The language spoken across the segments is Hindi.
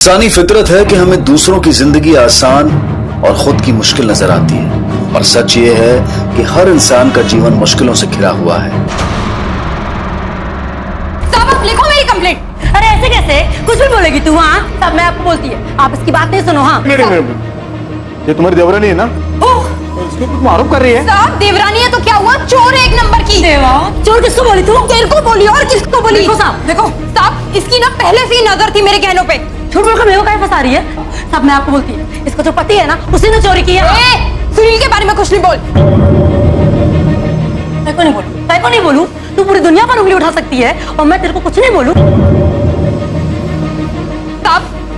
इंसानी फितरत है कि हमें दूसरों की जिंदगी आसान और खुद की मुश्किल नजर आती है, और सच ये है कि हर इंसान का जीवन मुश्किलों से घिरा हुआ है। साहब आप लिखो मेरी कंप्लेंट। अरे ऐसे कैसे, कुछ भी बोलेगी तू? हाँ साहब मैं आपको बोलती है, आप इसकी बात नहीं सुनो। हाँ ये तुम्हारी देवरानी है ना? ओह इसके ऊपर तुम आरोप कर रही है। साहब देवरानी है तो क्या हुआ, चोर है एक नंबर की। देवा चोर किसको बोली तू? तेरे को बोली और किसको बोली? देखो साहब, देखो साहब इसकी ना पहले से ही नजर थी मेरे गहनों पे। झूठ बोलकर मेरे को काहे फंसा रही है? साहब मैं आपको बोलती है, इसका जो पति है ना उसी ने चोरी की है। सुनील के बारे में कुछ नहीं बोल। मैं को नहीं बोलूं? तू पूरी दुनिया पर उंगली उठा सकती है और मैं तेरे को कुछ नहीं बोलूं?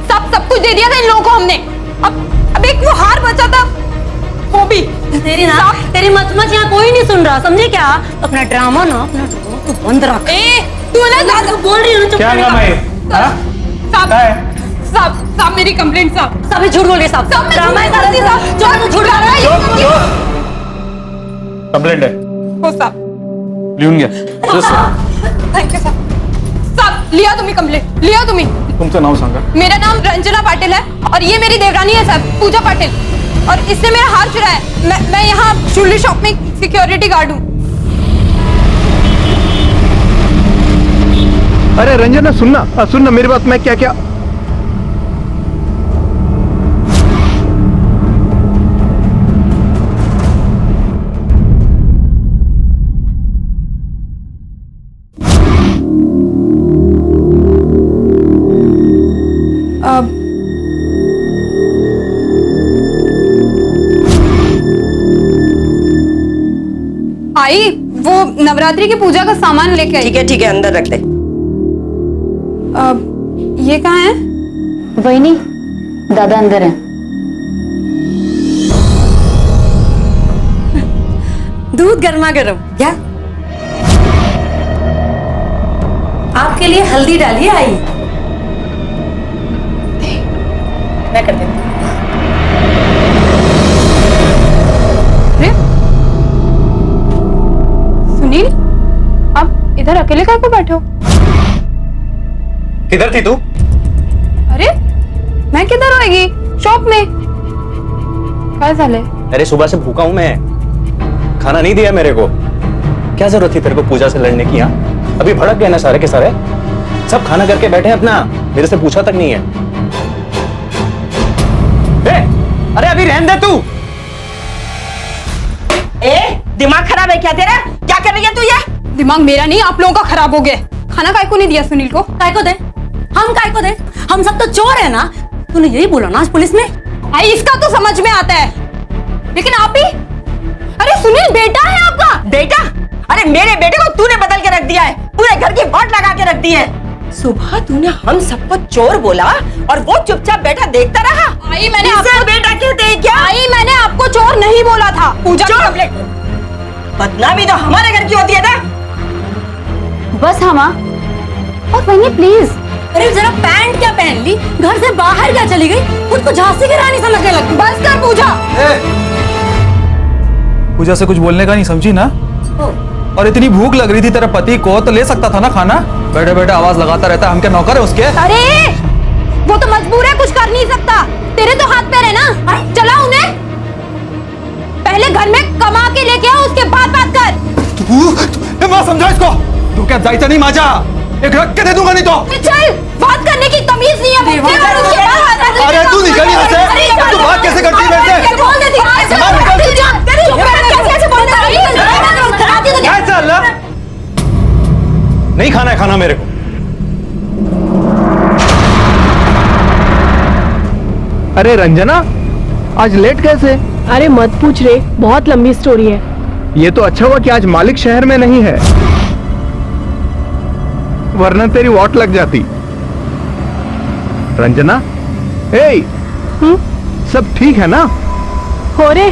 सब कुछ दे दिया था इन लोगों को हमने। अब एक वो हार बचा था वो भी। तेरी मचमच यहाँ कोई नहीं सुन रहा, समझे क्या? अपना ड्रामा ना अपना तू बंद रख। तू ना ज्यादा बोल रही है। क्या ड्रामा है? साहब मेरी कंप्लेंट साहब। साहब झूठ बोल रही है साहब। ड्रामा है साहब। चोर झूठ बोल रहा है। कंप्लेंट है हो साहब लिहून घ्या। थैंक यू साहब लिया तुम्ही कंप्लेंट, लिया तुम्ही। तुमचं नाव सांगा। मेरा नाम रंजना पाटिल है और ये मेरी देवरानी है साहब, पूजा पाटिल, और इसने मेरा हार चुराया है। मैं यहाँ ज्वेलरी शॉप में सिक्योरिटी गार्ड हूँ। अरे रंजना सुनना मेरी बात। मैं क्या क्या आई वो नवरात्रि की पूजा का सामान लेके आई। ठीक है अंदर रख दे। ये कहाँ है? वही नहीं, दादा अंदर है। दूध गर्मा गर्म क्या? आपके लिए हल्दी डालिए। आई मैं कर देती हूँ। सुनील आप इधर अकेले कहाँ पे बैठे हो? किधर थी तू? अरे मैं किधर होएगी, शॉप में। क्या झाले? अरे सुबह से भूखा हूं मैं, खाना नहीं दिया मेरे को। क्या जरूरत थी तेरे को पूजा से लड़ने की? यहाँ अभी भड़क गए ना सारे के सारे, सब खाना करके बैठे हैं अपना, मेरे से पूछा तक नहीं है। अरे अभी रहने दे तू। दिमाग खराब है क्या तेरा? क्या कर रही है तू? ये दिमाग मेरा नहीं आप लोगों का खराब हो गया। खाना काय को नहीं दिया सुनील को? काय को दे? हम काय को दे? हम सब तो चोर है ना। तूने यही बोला ना आज पुलिस में। आई इसका तो समझ में आता है, लेकिन आप ही। अरे सुनील बेटा है आपका। बेटा? अरे मेरे बेटे को तूने बदल के रख दिया है, पूरे घर की वाट लगा के रख दी है। सुबह तूने हम सबको चोर बोला और वो चुपचाप बैठा देखता रहा। आई मैंने आपको बेटा कहते हैं क्या? आई मैंने आपको चोर नहीं बोला था। पूजा की कंप्लेंट। बदनामी तो हमारे घर की होती है ना। बस हाँ माँ, और वही प्लीज। अरे जरा पैंट क्या पहन ली, घर से बाहर क्या चली गई, खुद को झांसी की रानी समझने लगी। बस कर पूजा। पूजा से कुछ बोलने का नहीं, समझी ना? और इतनी भूख लग रही थी तेरे पति को तो ले सकता था ना खाना। बैठे बैठे आवाज लगाता रहता, हम क्या नौकर है उसके? अरे वो तो मजबूर है, कुछ कर नहीं सकता। तेरे तो हाथ पैर है ना, चला उन्हें। पहले घर में कमा के लेके आओ, उसके बाद बात कर। माँ समझा इसको। तू क्या जायचा नहीं माजा, एक रख के दे दूंगा नहीं तो। चल, बात करने की तमीज नहीं है मुझसे, और उसके बाद अरे तू निकल यहाँ से। तू बात कैसे करती है मेरे से? बोल देती कैसे बोलता है? क्या चल रहा? नहीं खाना है खाना मेरे को। अरे रंजना आज लेट कैसे? अरे मत पूछ रे, बहुत लंबी स्टोरी है। ये तो अच्छा हुआ कि आज मालिक शहर में नहीं है, वरना तेरी वाट लग जाती। रंजना सब ठीक है ना? हो रे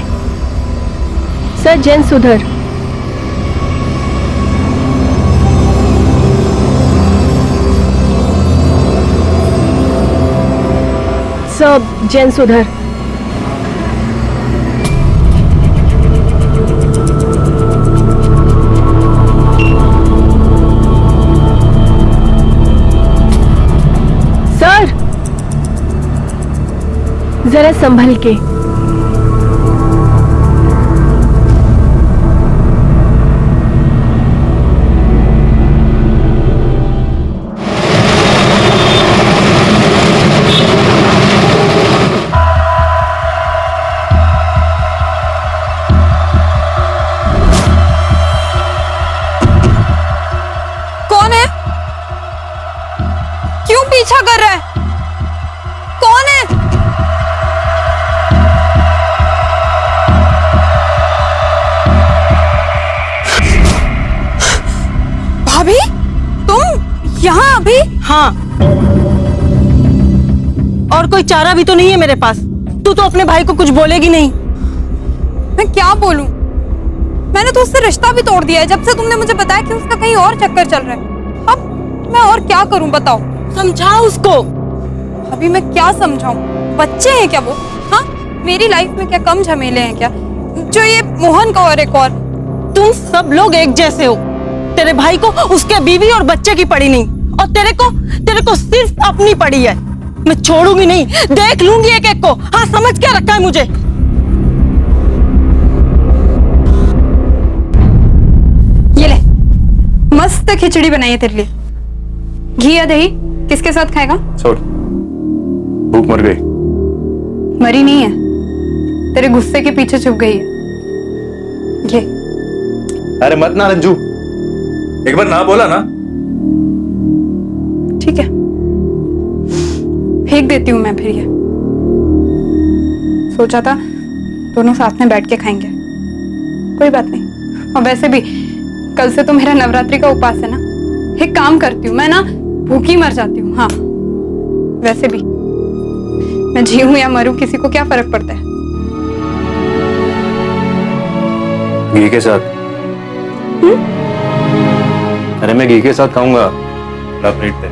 सर जैन सुधर। सब जैन सुधर। जरा संभल के। कौन है? क्यों पीछा कर रहा है? कौन है? भाभी, तुम यहाँ अभी? हाँ, और कोई चारा भी तो नहीं है मेरे पास। तू तो अपने भाई को कुछ बोलेगी नहीं। मैं क्या बोलूं? मैंने तो उससे रिश्ता भी तोड़ दिया है जब से तुमने मुझे बताया कि उसका कहीं और चक्कर चल रहा है। अब मैं और क्या करूं बताओ? समझा उसको। अभी मैं क्या समझाऊं? बच्चे हैं क्या वो? हाँ, मेरी लाइफ में क्या कम झमेले हैं क्या जो ये मोहन का और एक और? तुम सब लोग एक जैसे हो। तेरे भाई को उसके बीवी और बच्चे की पड़ी नहीं, और तेरे को सिर्फ अपनी पड़ी है। मैं छोड़ूंगी नहीं, देख लूंगी एक एक को। हाँ, समझ क्या रखा है मुझे? ये ले, मस्त खिचड़ी बनाई है तेरे लिए। घी या दही किसके साथ खाएगा? छोड़, भूख मर गई। मरी नहीं है, तेरे गुस्से के पीछे छुप गई है। ये अरे मत ना रंजू, एक बार ना बोला ना। ठीक है, फेंक देती हूँ मैं फिर ये। सोचा था दोनों साथ में बैठ के खाएंगे, कोई बात नहीं। और वैसे भी कल से तो मेरा नवरात्रि का उपवास है ना। एक काम करती हूँ, मैं ना भूखी मर जाती हूँ। हाँ, वैसे भी मैं जीऊं या मरूं किसी को क्या फर्क पड़ता है? घी के साथ? अरे मैं घी के साथ खाऊंगा। ला प्लेट दे।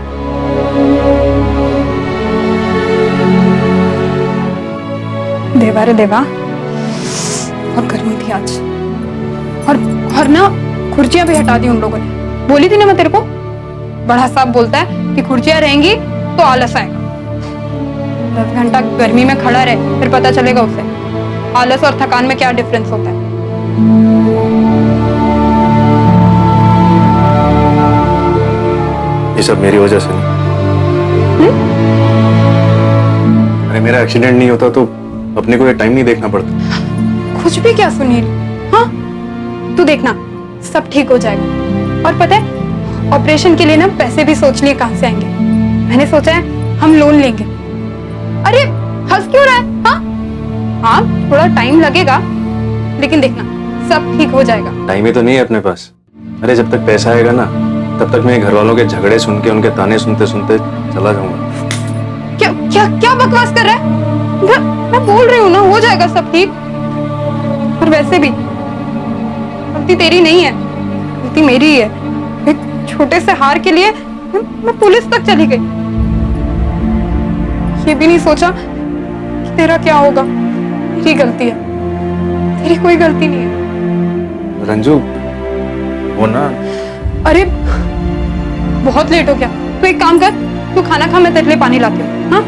देवा रे देवा, और गर्मी थी आज। और ना खुर्चियां भी हटा दी उन लोगों ने। बोली थी ना मैं तेरे को, बड़ा साहब बोलता है कि खुर्चियां रहेंगी तो आलस आएगा। 10 घंटा गर्मी में खड़ा रहे, फिर पता चलेगा उसे आलस और थकान में क्या डिफरेंस होता है। ये सब मेरी वजह से नहीं। अरे मेरा एक्सीडेंट नहीं होता तो अपने को ये टाइम नहीं देखना पड़ता। कुछ भी क्या सुनील? हाँ, तू देखना सब ठीक हो जाएगा। और पता है, ऑपरेशन के लिए ना पैसे भी सोच लिए कहां से आएंगे। मैंने सोचा है हम लोन लेंगे। अरे हंस क्यों रहा है? हाँ हाँ, थोड़ा टाइम लगेगा, लेकिन देखना सब ठीक हो जाएगा। टाइम ही तो नहीं है अपने पास। अरे जब तक पैसा आएगा ना, तब तक मैं घर वालों के झगड़े सुन के, उनके ताने सुनते सुनते चला जाऊंगा। क्या क्या क्या बकवास कर रहा है? मैं बोल रही हूँ ना, हो जाएगा सब ठीक। और वैसे भी गलती तेरी नहीं है, गलती मेरी ही है। एक छोटे से हार के लिए मैं पुलिस तक चली गई। ये भी नहीं सोचा कि तेरा क्या होगा। मेरी गलती है, तेरी कोई गलती नहीं है। रंजू, वो ना। अरे बहुत लेट हो गया, तू एक काम कर, तू खाना खा, मैं तेरे लिए पानी लाती हूँ। हाँ,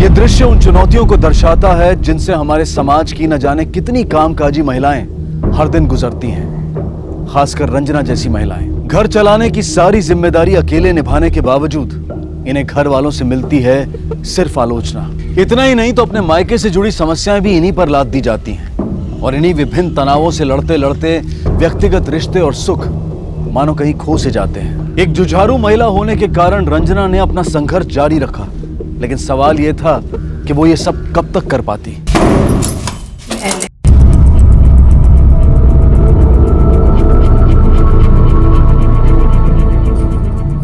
ये दृश्य उन चुनौतियों को दर्शाता है जिनसे हमारे समाज की न जाने कितनी कामकाजी महिलाएं हर दिन गुजरती हैं। खासकर रंजना जैसी महिलाएं घर चलाने की सारी जिम्मेदारी अकेले निभाने के बावजूद इन्हें घर वालों से मिलती है सिर्फ आलोचना। इतना ही नहीं तो अपने मायके से जुड़ी समस्याएं भी इन्हीं पर लाद दी जाती हैं और इन्हीं विभिन्न तनावों से लड़ते लड़ते व्यक्तिगत रिश्ते और सुख मानो कहीं खो से जाते हैं। एक जुझारू महिला होने के कारण रंजना ने अपना संघर्ष जारी रखा, लेकिन सवाल यह था कि वो ये सब कब तक कर पाती।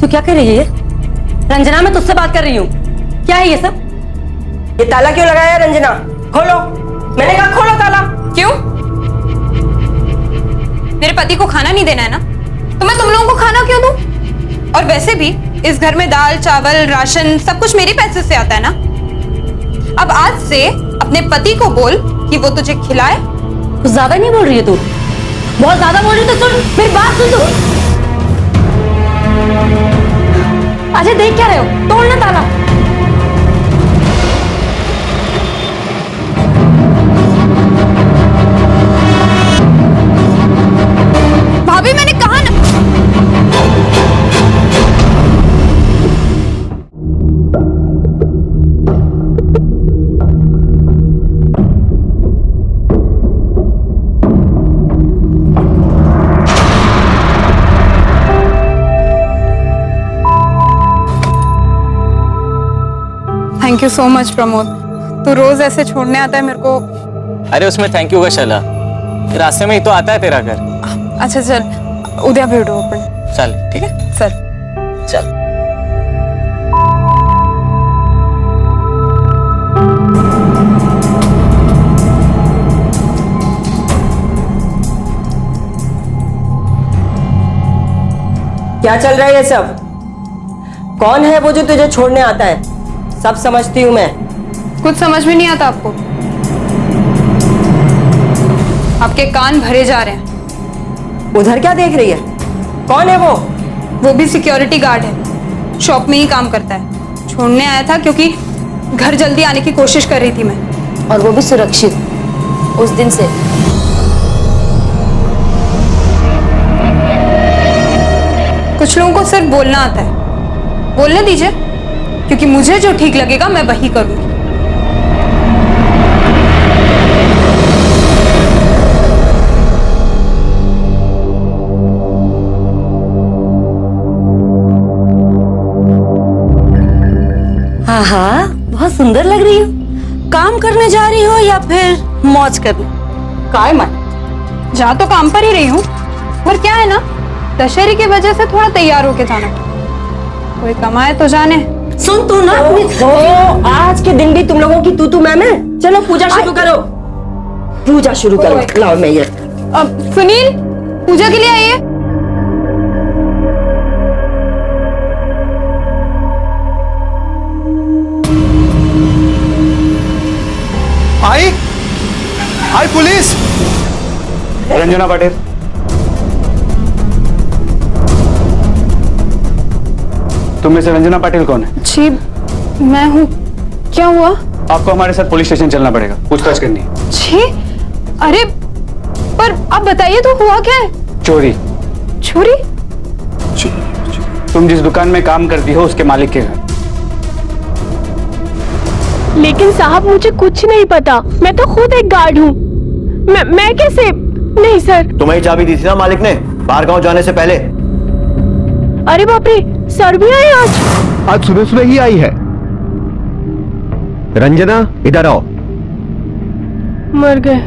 तू क्या कर रही है? रंजना, मैं तुझसे बात कर रही हूँ। क्या है ये सब? ये ताला क्यों लगाया रंजना? खोलो, मैंने कहा खोलो ताला। क्यों? मेरे पति को खाना नहीं देना है ना, तो मैं तुम लोगों को खाना क्यों दूं? और वैसे भी इस घर में दाल चावल राशन सब कुछ मेरे पैसे से आता है ना। अब आज से अपने पति को बोल कि वो तुझे खिलाए। कुछ ज्यादा नहीं बोल रही है तू? बहुत ज्यादा बोल रही है तो सुन, मेरी बात सुन तू। अजय देख क्या रहे हो, तोड़ना ताला। भाभी मैंने कहा ना। Thank you so much Pramod, तू रोज ऐसे छोड़ने आता है मेरे को। अरे उसमें थैंक यू का शला, रास्ते में ही तो आता है तेरा घर। अच्छा चल, उद्या भेटू आपण। चल ठीक है, चल चल। क्या चल रहा है ये सब? कौन है वो जो तुझे छोड़ने आता है? सब समझती हूँ मैं। कुछ समझ में नहीं आता आपको? आपके कान भरे जा रहे हैं। उधर क्या देख रही है? कौन है वो? वो भी सिक्योरिटी गार्ड है, शॉप में ही काम करता है। छोड़ने आया था क्योंकि घर जल्दी आने की कोशिश कर रही थी मैं। और वो भी सुरक्षित उस दिन से। कुछ लोगों को सिर्फ बोलना आता है, बोलने दीजिए, क्योंकि मुझे जो ठीक लगेगा मैं वही करूंगी। हाँ हाँ, बहुत सुंदर लग रही हो। काम करने जा रही हो या फिर मौज करने? काय मन, जा तो काम पर ही रही हूँ, पर क्या है ना, दशहरे की वजह से थोड़ा तैयार होके जाना। कोई कमाए तो जाने। सुन तू ना आज के दिन भी तुम लोगों की तू मैं। चलो पूजा शुरू करो, पूजा शुरू करो। लाओ मैं ये। अब सुनील, पूजा के लिए आइए। आई पुलिस। रंजना पाटिल, तुम में से रंजना पाटिल कौन है? जी मैं हूँ। क्या हुआ? आपको हमारे साथ पुलिस स्टेशन चलना पड़ेगा, पूछताछ करनी है। जी अरे, पर आप बताइए तो हुआ क्या है? चोरी। चोरी? तुम जिस दुकान में काम करती हो उसके मालिक के घर। लेकिन साहब मुझे कुछ नहीं पता, मैं तो खुद एक गार्ड हूँ। मैं कैसे? नहीं सर। तुम्हें ही चाबी दी थी ना मालिक ने बाहर गांव जाने से पहले। अरे बाप रे, सर भी आए आज सुबह सुबह ही आई है। रंजना इधर आओ। मर गए।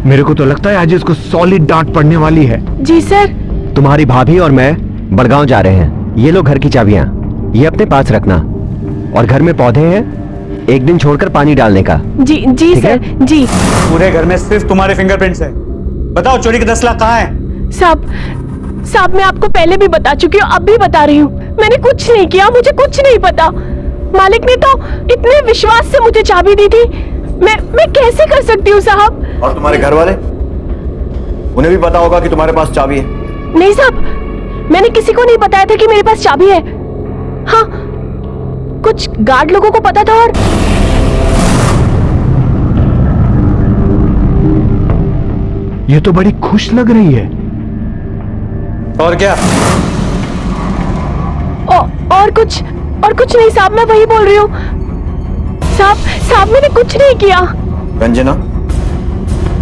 मेरे को तो लगता है आज इसको सॉलिड डांट पड़ने वाली है। जी सर। तुम्हारी भाभी और मैं बड़गांव जा रहे हैं। ये लो घर की चाबियां, ये अपने पास रखना। और घर में पौधे हैं, एक दिन छोड़कर पानी डालने का। जी ठीक सर है? जी। पूरे घर में सिर्फ तुम्हारे फिंगरप्रिंट्स है। बताओ चोरी के 10 लाख कहाँ है? साहब मैं आपको पहले भी बता चुकी हूँ, अब भी बता रही हूँ, मैंने कुछ नहीं किया, मुझे कुछ नहीं पता। मालिक ने तो इतने विश्वास से मुझे चाबी दी थी, मैं कैसे कर सकती हूँ साहब? और तुम्हारे घर वाले, उन्हें भी पता होगा कि तुम्हारे पास चाबी है। नहीं साहब, मैंने किसी को नहीं बताया था कि मेरे पास चाबी है। हाँ, कुछ गार्ड लोगों को पता था। और ये तो बड़ी खुश लग रही है। और क्या? और कुछ नहीं साहब, मैं वही बोल रही हूँ। साहब मैंने कुछ नहीं किया। रंजना,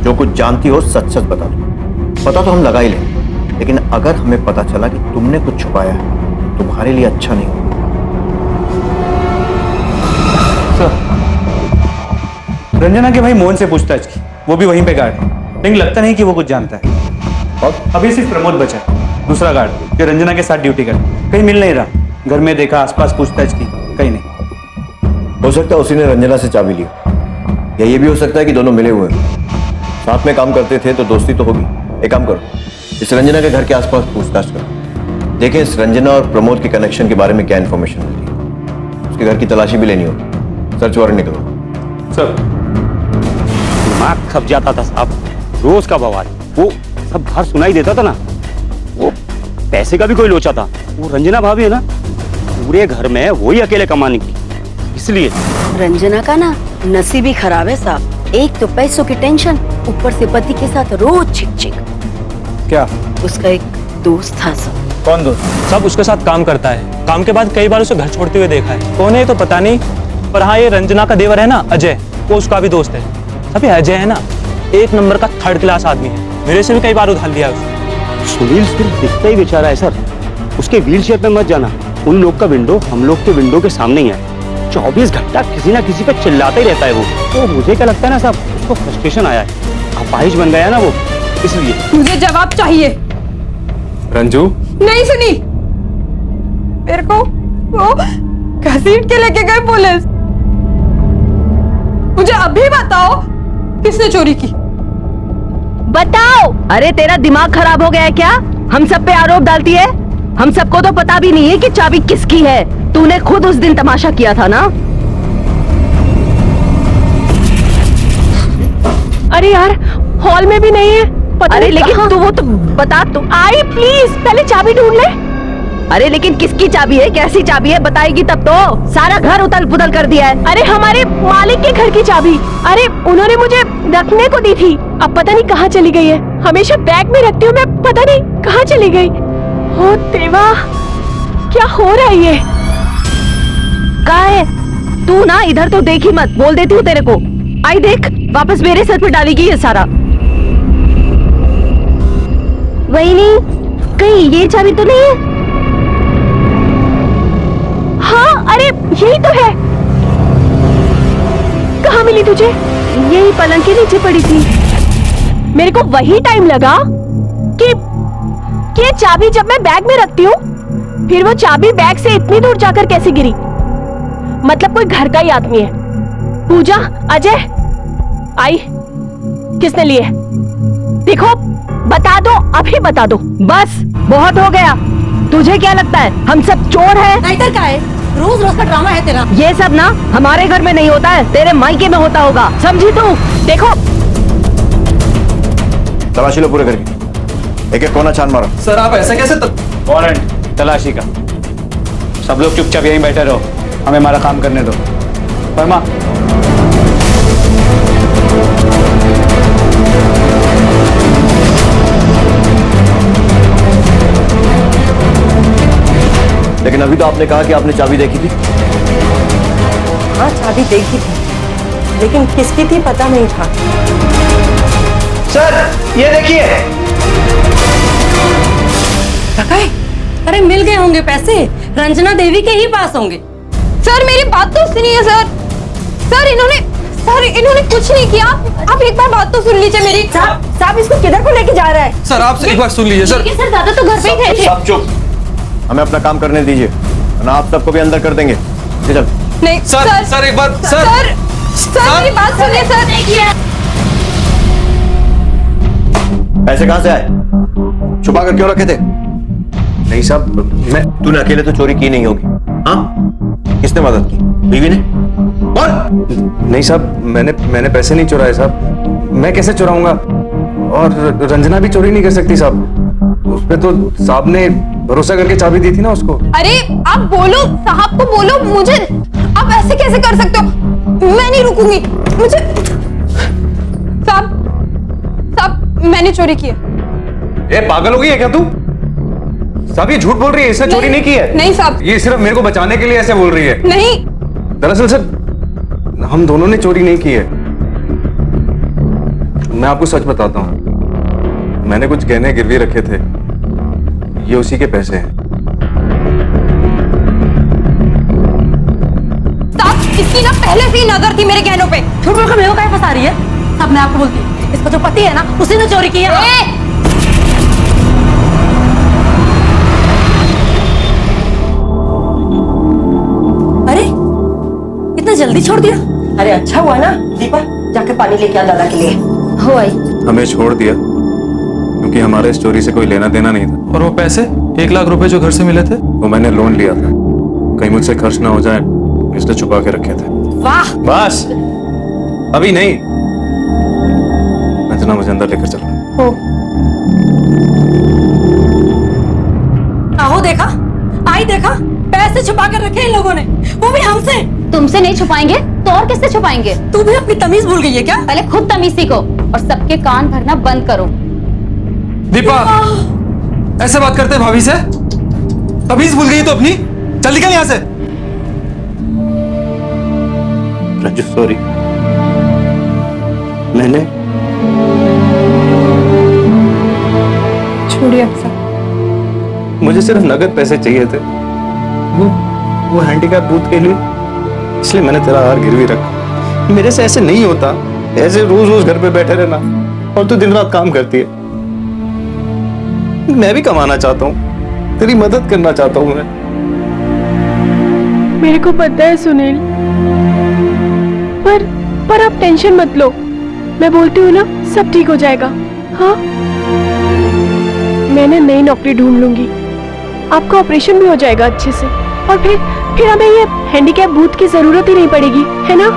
जो कुछ जानती हो सच सच बता दो। पता तो हम लगा ही लेंगे, लेकिन अगर हमें पता चला कि तुमने कुछ छुपाया है, तुम्हारे लिए अच्छा नहीं होगा। रंजना के भाई मोहन से पूछताछ की, वो भी वहीं पे गार्ड, लेकिन लगता नहीं कि वो कुछ जानता है। और अभी सिर्फ प्रमोद बचा, दूसरा गार्ड जो रंजना के साथ ड्यूटी कर, कहीं मिल नहीं रहा। घर में देखा, आसपास पूछताछ की, कहीं नहीं। हो सकता है उसी ने रंजना से चाबी ली, या ये भी हो सकता है कि दोनों मिले हुए हैं। साथ में काम करते थे तो दोस्ती तो होगी। एक काम करो, इस रंजना के घर के आसपास पूछताछ करो, देखें इस रंजना और प्रमोद के कनेक्शन के बारे में क्या इंफॉर्मेशन मिली है। उसके घर की तलाशी भी लेनी होगी, सर्च वारंट निकलो। सर दिमाग खप जाता था साहब, रोज का बवाल, वो सब बाहर सुनाई देता था ना। वो पैसे का भी कोई लोचा था। वो रंजना भाभी है ना, पूरे घर में वही अकेले कमाने की, इसलिए। रंजना का ना नसीब ही खराब है साहब। एक तो पैसों की टेंशन, ऊपर से पति के साथ रोज चिक चिक। क्या? उसका एक दोस्त था सब। कौन दोस्त? सब उसके साथ काम करता है। काम के बाद कई बार उसे घर छोड़ते हुए देखा है। कौन है तो पता नहीं, पर हाँ ये रंजना का देवर है ना अजय, वो उसका भी दोस्त है। अभी अजय है ना, एक नंबर का थर्ड क्लास आदमी है। मेरे से भी कई बार उधार लिया उसने। सुनील सिर्फ दिखता ही बेचारा है सर। उसके व्हील चेयर पे मत जाना, उन लोग का विंडो हम लोग के विंडो के सामने ही है। 24 घंटा किसी ना किसी पे चिल्लाता ही रहता है वो। तो मुझे क्या लगता है ना साहब, उसको फ्रस्ट्रेशन आया है, अपाहिज बन गया ना वो, इसलिए। मुझे जवाब चाहिए। रंजू नहीं सुनी, मेरे को वो घसीट के लेके गए पुलिस। मुझे अभी बताओ किसने चोरी की? बताओ। अरे तेरा दिमाग खराब हो गया है क्या? हम सब पे आरोप डालती है। हम सबको तो पता भी नहीं है कि चाबी किसकी है। तूने खुद उस दिन तमाशा किया था ना। अरे यार, हॉल में भी नहीं है। अरे लेकिन तू वो तो बता तो। आई प्लीज, पहले चाबी ढूंढ ले। अरे लेकिन किसकी चाबी है, कैसी चाबी है, बताएगी तब तो। सारा घर उथल पुथल कर दिया है। अरे हमारे मालिक के घर की चाबी। अरे उन्होंने मुझे रखने को दी थी, अब पता नहीं कहाँ चली गई है। हमेशा बैग में रखती हूँ मैं, पता नहीं कहाँ चली गई। हो देवा, क्या हो रहा है ये? कहाँ है तू? ना इधर तो देखी मत, बोल देती हूँ तेरे को। आई देख, वापस मेरे सर पे डाली गई है सारा। वही नहीं, कहीं ये चाबी तो नहीं है? हाँ, अरे यही तो है। कहाँ मिली तुझे? यही पलंग के नीचे पड़ी थी। मेरे को वही टाइम लगा कि ये चाबी जब मैं बैग में रखती हूँ, फिर वो चाबी बैग से इतनी दूर जाकर कैसे गिरी? मतलब कोई घर का ही आदमी है। पूजा, अजय, आई, किसने लिए? देखो, बता दो, अभी बता दो। बस बहुत हो गया। तुझे क्या लगता है हम सब चोर हैं? नाइटर का है, रोज रोज का ड्रामा है तेरा। ये सब ना हमारे घर में नहीं होता है, तेरे मायके में होता होगा, समझी तू? देखो, तलाशी लो पूरे घर की, एक एक कोना छान मारो। सर आप ऐसा कैसे? वारंट तलाशी का। सब लोग चुपचाप यहीं बैठे रहो, हमें हमारा काम करने दो। वर्मा, लेकिन अभी तो आपने कहा कि आपने चाबी देखी थी। हाँ चाबी देखी थी, लेकिन किसकी थी पता नहीं था। सर ये देखिए। अरे मिल गए होंगे पैसे, रंजना देवी के ही पास होंगे। सर मेरी बात तो सुनिए सर। सर इन्होंने कुछ नहीं किया। आप एक बार बात तो सुन लीजिए मेरी। साहब इसको किधर को लेके जा रहा है? सर आपसे एक बार सुन लीजिए सर। सर दादा तो घर पे ही थे। सब चुप, हमें अपना काम करने दीजिए, वरना आप सबको भी अंदर कर देंगे। चल। नहीं सर एक बार सर मेरी बात सुनिए सर। पैसे कहां से आए? छुपा कर क्यों रखे थे? नहीं साहब, तूने अकेले तो चोरी की नहीं होगी, हाँ? किसने मदद की? बीवी ने? बोल। नहीं साहब, मैंने पैसे नहीं चुराए साहब। मैं कैसे चुराऊंगा? और रंजना भी चोरी नहीं कर सकती साहब। उस पे तो साहब ने भरोसा करके चाबी दी थी ना उसको। अरे आप बोलो, साहब को बोलो। मुझे आप ऐसे कैसे कर सकते हो? मैं नहीं रुकूंगी। मुझे साहब मैंने चोरी की है। ए पागल हो गई है क्या तू? साहब ये झूठ बोल रही है, इसने चोरी नहीं की है। नहीं साहब, ये सिर्फ मेरे को बचाने के लिए ऐसे बोल रही है। नहीं, दरअसल सर हम दोनों ने चोरी नहीं की है। मैं आपको सच बताता हूं, मैंने कुछ गहने गिरवी रखे थे, ये उसी के पैसे हैं। साहब इसकी ना पहले से ही नजर थी मेरे गहनों पे। झूठ बोलकर मेरे को काहे फंसा रही है? अब मैं आपको बोलती हूँ, इसका जो पति है ना, उसी ने चोरी की है। अरे इतना जल्दी छोड़ दिया? अरे अच्छा हुआ ना दीपा, जाके पानी लेके आ दादा के लिए। हो आई। हमें छोड़ दिया क्योंकि हमारे इस चोरी से कोई लेना देना नहीं था। और वो पैसे 1 लाख रुपए जो घर से मिले थे? वो मैंने लोन लिया था, कहीं मुझसे खर्च ना हो जाए इसलिए छुपा के रखे थे। वाह, बस अभी नहीं, रंजना मुझे अंदर लेकर चलो। आहो देखा, आई देखा, पैसे छुपा कर रखे इन लोगों ने, वो भी हमसे। तुमसे नहीं छुपाएंगे तो और किससे छुपाएंगे? तू भी अपनी तमीज भूल गई है क्या? पहले खुद तमीज सीखो और सबके कान भरना बंद करो। दीपा, ऐसे बात करते भाभी से? तमीज भूल गई तो अपनी? चल निकल यहाँ से। रंजू सॉरी, मैंने छोड़िए अब सब। मुझे सिर्फ नगद पैसे चाहिए थे, वो हैंडीकैप बूथ के लिए, इसलिए मैंने तेरा हार गिरवी रखा। मेरे से ऐसे नहीं होता, ऐसे रोज रोज घर पे बैठे रहना, और तू दिन रात काम करती है। मैं भी कमाना चाहता हूँ, तेरी मदद करना चाहता हूँ मैं। मेरे को पता है सुनील, पर आप टेंशन मत लो, मैं बोलती हूँ ना सब ठीक हो जाएगा। हाँ, मैं नई नौकरी ढूंढ लूंगी, आपका ऑपरेशन भी हो जाएगा अच्छे से, और फिर हमें ये हैंडीकैप बूथ की जरूरत ही नहीं पड़ेगी, है ना?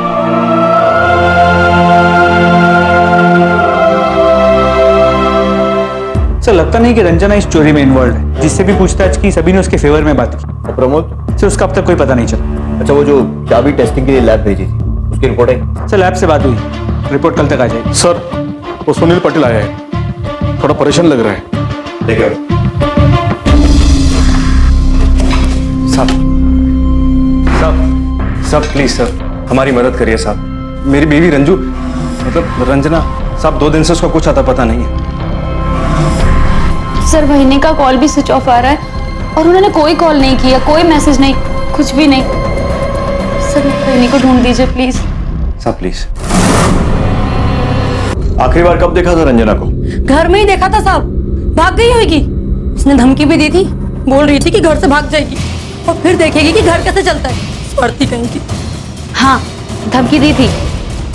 सर लगता नहीं कि रंजना इस चोरी में इन्वॉल्व है। जिससे भी पूछताछ की सभी ने उसके फेवर में बात की। प्रमोद सर उसका अब तक कोई पता नहीं चला। अच्छा, वो जो चाबी टेस्टिंग के लिए लैब भेजी थी उसकी रिपोर्ट आई? सर लैब से बात हुई, रिपोर्ट कल तक आ जाएगी। सर वो सुनील पटेल आया है, थोड़ा परेशान लग रहा है। देखो साहब प्लीज सर हमारी मदद करिए साहब। मेरी बीवी रंजू, मतलब रंजना साहब, 2 दिन से उसका कुछ आता पता नहीं है। सर महीने का कॉल भी स्विच ऑफ आ रहा है और उन्होंने कोई कॉल नहीं किया, कोई मैसेज नहीं, कुछ भी नहीं। सर महीने को ढूंढ दीजिए प्लीज। साहब प्लीज। आखिरी बार कब देखा था रंजना को? घर में ही देखा था साहब, भाग गई होगी। उसने धमकी भी दी थी, बोल रही थी कि घर से भाग जाएगी और फिर देखेगी कि घर कैसे चलता है। स्वार्थी कहीं की। हाँ, धमकी दी थी,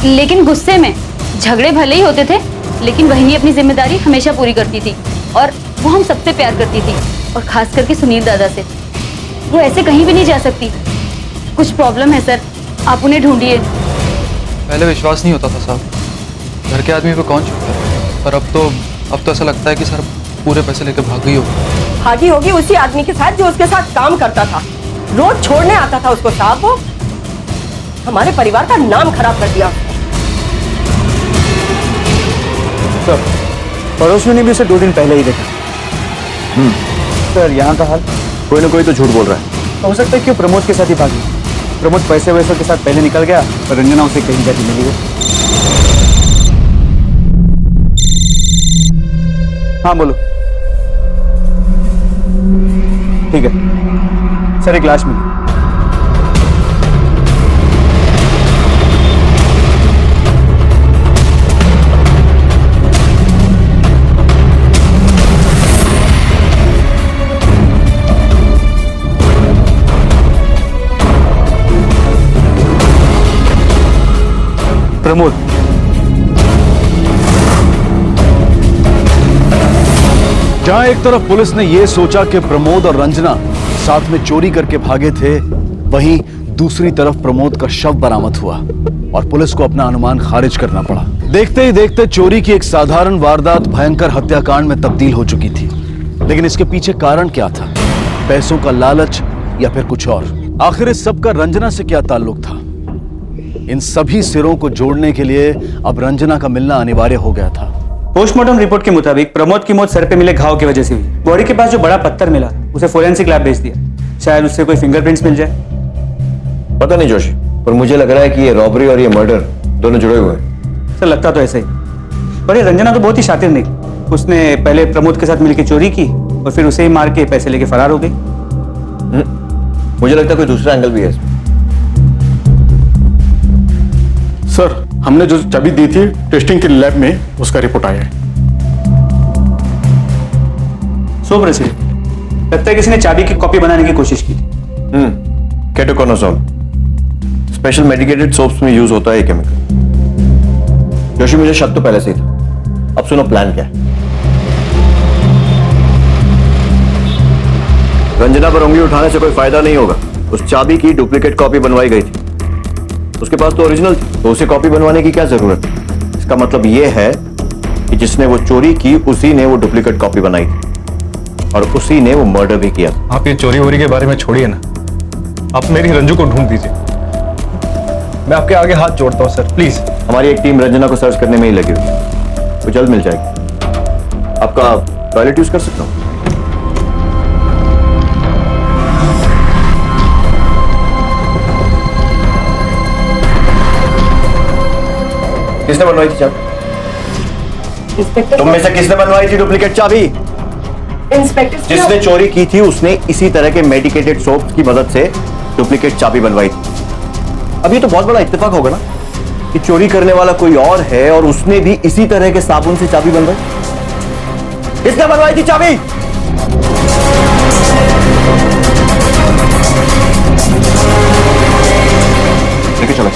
लेकिन गुस्से में। झगड़े भले ही होते थे, लेकिन वही अपनी जिम्मेदारी हमेशा पूरी करती थी और वो हम सबसे प्यार करती थी, और खास करके सुनील दादा से। वो ऐसे कहीं भी नहीं जा सकती। कुछ प्रॉब्लम है सर, आप उन्हें ढूंढिए। पहले विश्वास नहीं होता था साहब, घर के आदमी पे कौन छुपता है, पर अब तो ऐसा लगता है कि सर पूरे पैसे लेकर भाग गई होगी। भागी होगी उसी आदमी के साथ जो उसके साथ काम करता था, रोज छोड़ने आता था उसको साहब। वो हमारे परिवार का नाम खराब कर दिया। सर पड़ोसियों ने भी उसे 2 दिन पहले ही देखा। सर यहाँ का हाल? कोई ना कोई तो झूठ बोल रहा है। हो सकता है कि वो प्रमोद के साथ ही भागी। प्रमोद पैसे वैसे के साथ पहले निकल गया, पर रंजना उसे कहीं जाती मिली है। हाँ बोलो। ठीक है सर, एक लाश मिली। प्रमोद। जहां एक तरफ पुलिस ने यह सोचा कि प्रमोद और रंजना साथ में चोरी करके भागे थे, वहीं दूसरी तरफ प्रमोद का शव बरामद हुआ और पुलिस को अपना अनुमान खारिज करना पड़ा। देखते ही देखते चोरी की एक साधारण वारदात भयंकर हत्याकांड में तब्दील हो चुकी थी। लेकिन इसके पीछे कारण क्या था? पैसों का लालच या फिर कुछ और? आखिर इस सब का रंजना से क्या ताल्लुक था? इन सभी सिरों को जोड़ने के लिए अब रंजना का मिलना अनिवार्य हो गया था। पोस्टमार्टम रिपोर्ट के मुताबिक प्रमोद की मौत सर पे मिले घाव की वजह से हुई। बॉडी के पास जो बड़ा पत्थर मिला उसे फोरेंसिक लैब भेज दिया, शायद उससे कोई फिंगरप्रिंट्स मिल जाए। पता नहीं जोशी, पर मुझे लग रहा है कि ये रॉबरी और ये मर्डर दोनों जुड़े हुए हैं। सर लगता तो ऐसा ही, पर ये रंजना तो बहुत ही शातिर नहीं। उसने पहले प्रमोद के साथ मिलकर चोरी की और फिर उसे ही मार के पैसे लेके फरार हो गई। मुझे लगता है कोई दूसरा एंगल भी है इसमें। सर हमने जो चाबी दी थी टेस्टिंग के लैब में, उसका रिपोर्ट आया है। सो प्रेसिडेंट, लगता है किसी ने चाबी की कॉपी बनाने की कोशिश की थी। केटोकोनाजोल स्पेशल मेडिकेटेड सोप्स में यूज होता है ये केमिकल। जोशी मुझे शक तो पहले से ही था। अब सुनो प्लान क्या है। रंजना पर उंगली उठाने से कोई फायदा नहीं होगा। उस चाबी की डुप्लीकेट कॉपी बनवाई गई थी, उसके पास तो ओरिजिनल थी, तो उसे कॉपी बनवाने की क्या जरूरत है? इसका मतलब यह है कि जिसने वो चोरी की उसी ने वो डुप्लीकेट कॉपी बनाई थी और उसी ने वो मर्डर भी किया। आप ये चोरी वोरी के बारे में छोड़िए ना, आप मेरी रंजू को ढूंढ दीजिए। मैं आपके आगे हाथ जोड़ता हूँ सर, प्लीज। हमारी एक टीम रंजना को सर्च करने में ही लगी हुई है, वो जल्द मिल जाएगी। आपका टॉयलेट यूज कर सकता हूँ? किसने बनवाई थी चाबी? तुम में से किसने बनवाई थी डुप्लीकेट चाबी? इंस्पेक्टर जिसने चोरी की थी उसने इसी तरह के मेडिकेटेड सोप की मदद से डुप्लीकेट चाबी बनवाई थी। अब ये तो बहुत बड़ा इत्तेफाक होगा ना कि चोरी करने वाला कोई और है और उसने भी इसी तरह के साबुन से चाबी बनवाई। किसने बनवाई थी चाबी? लेके चलो।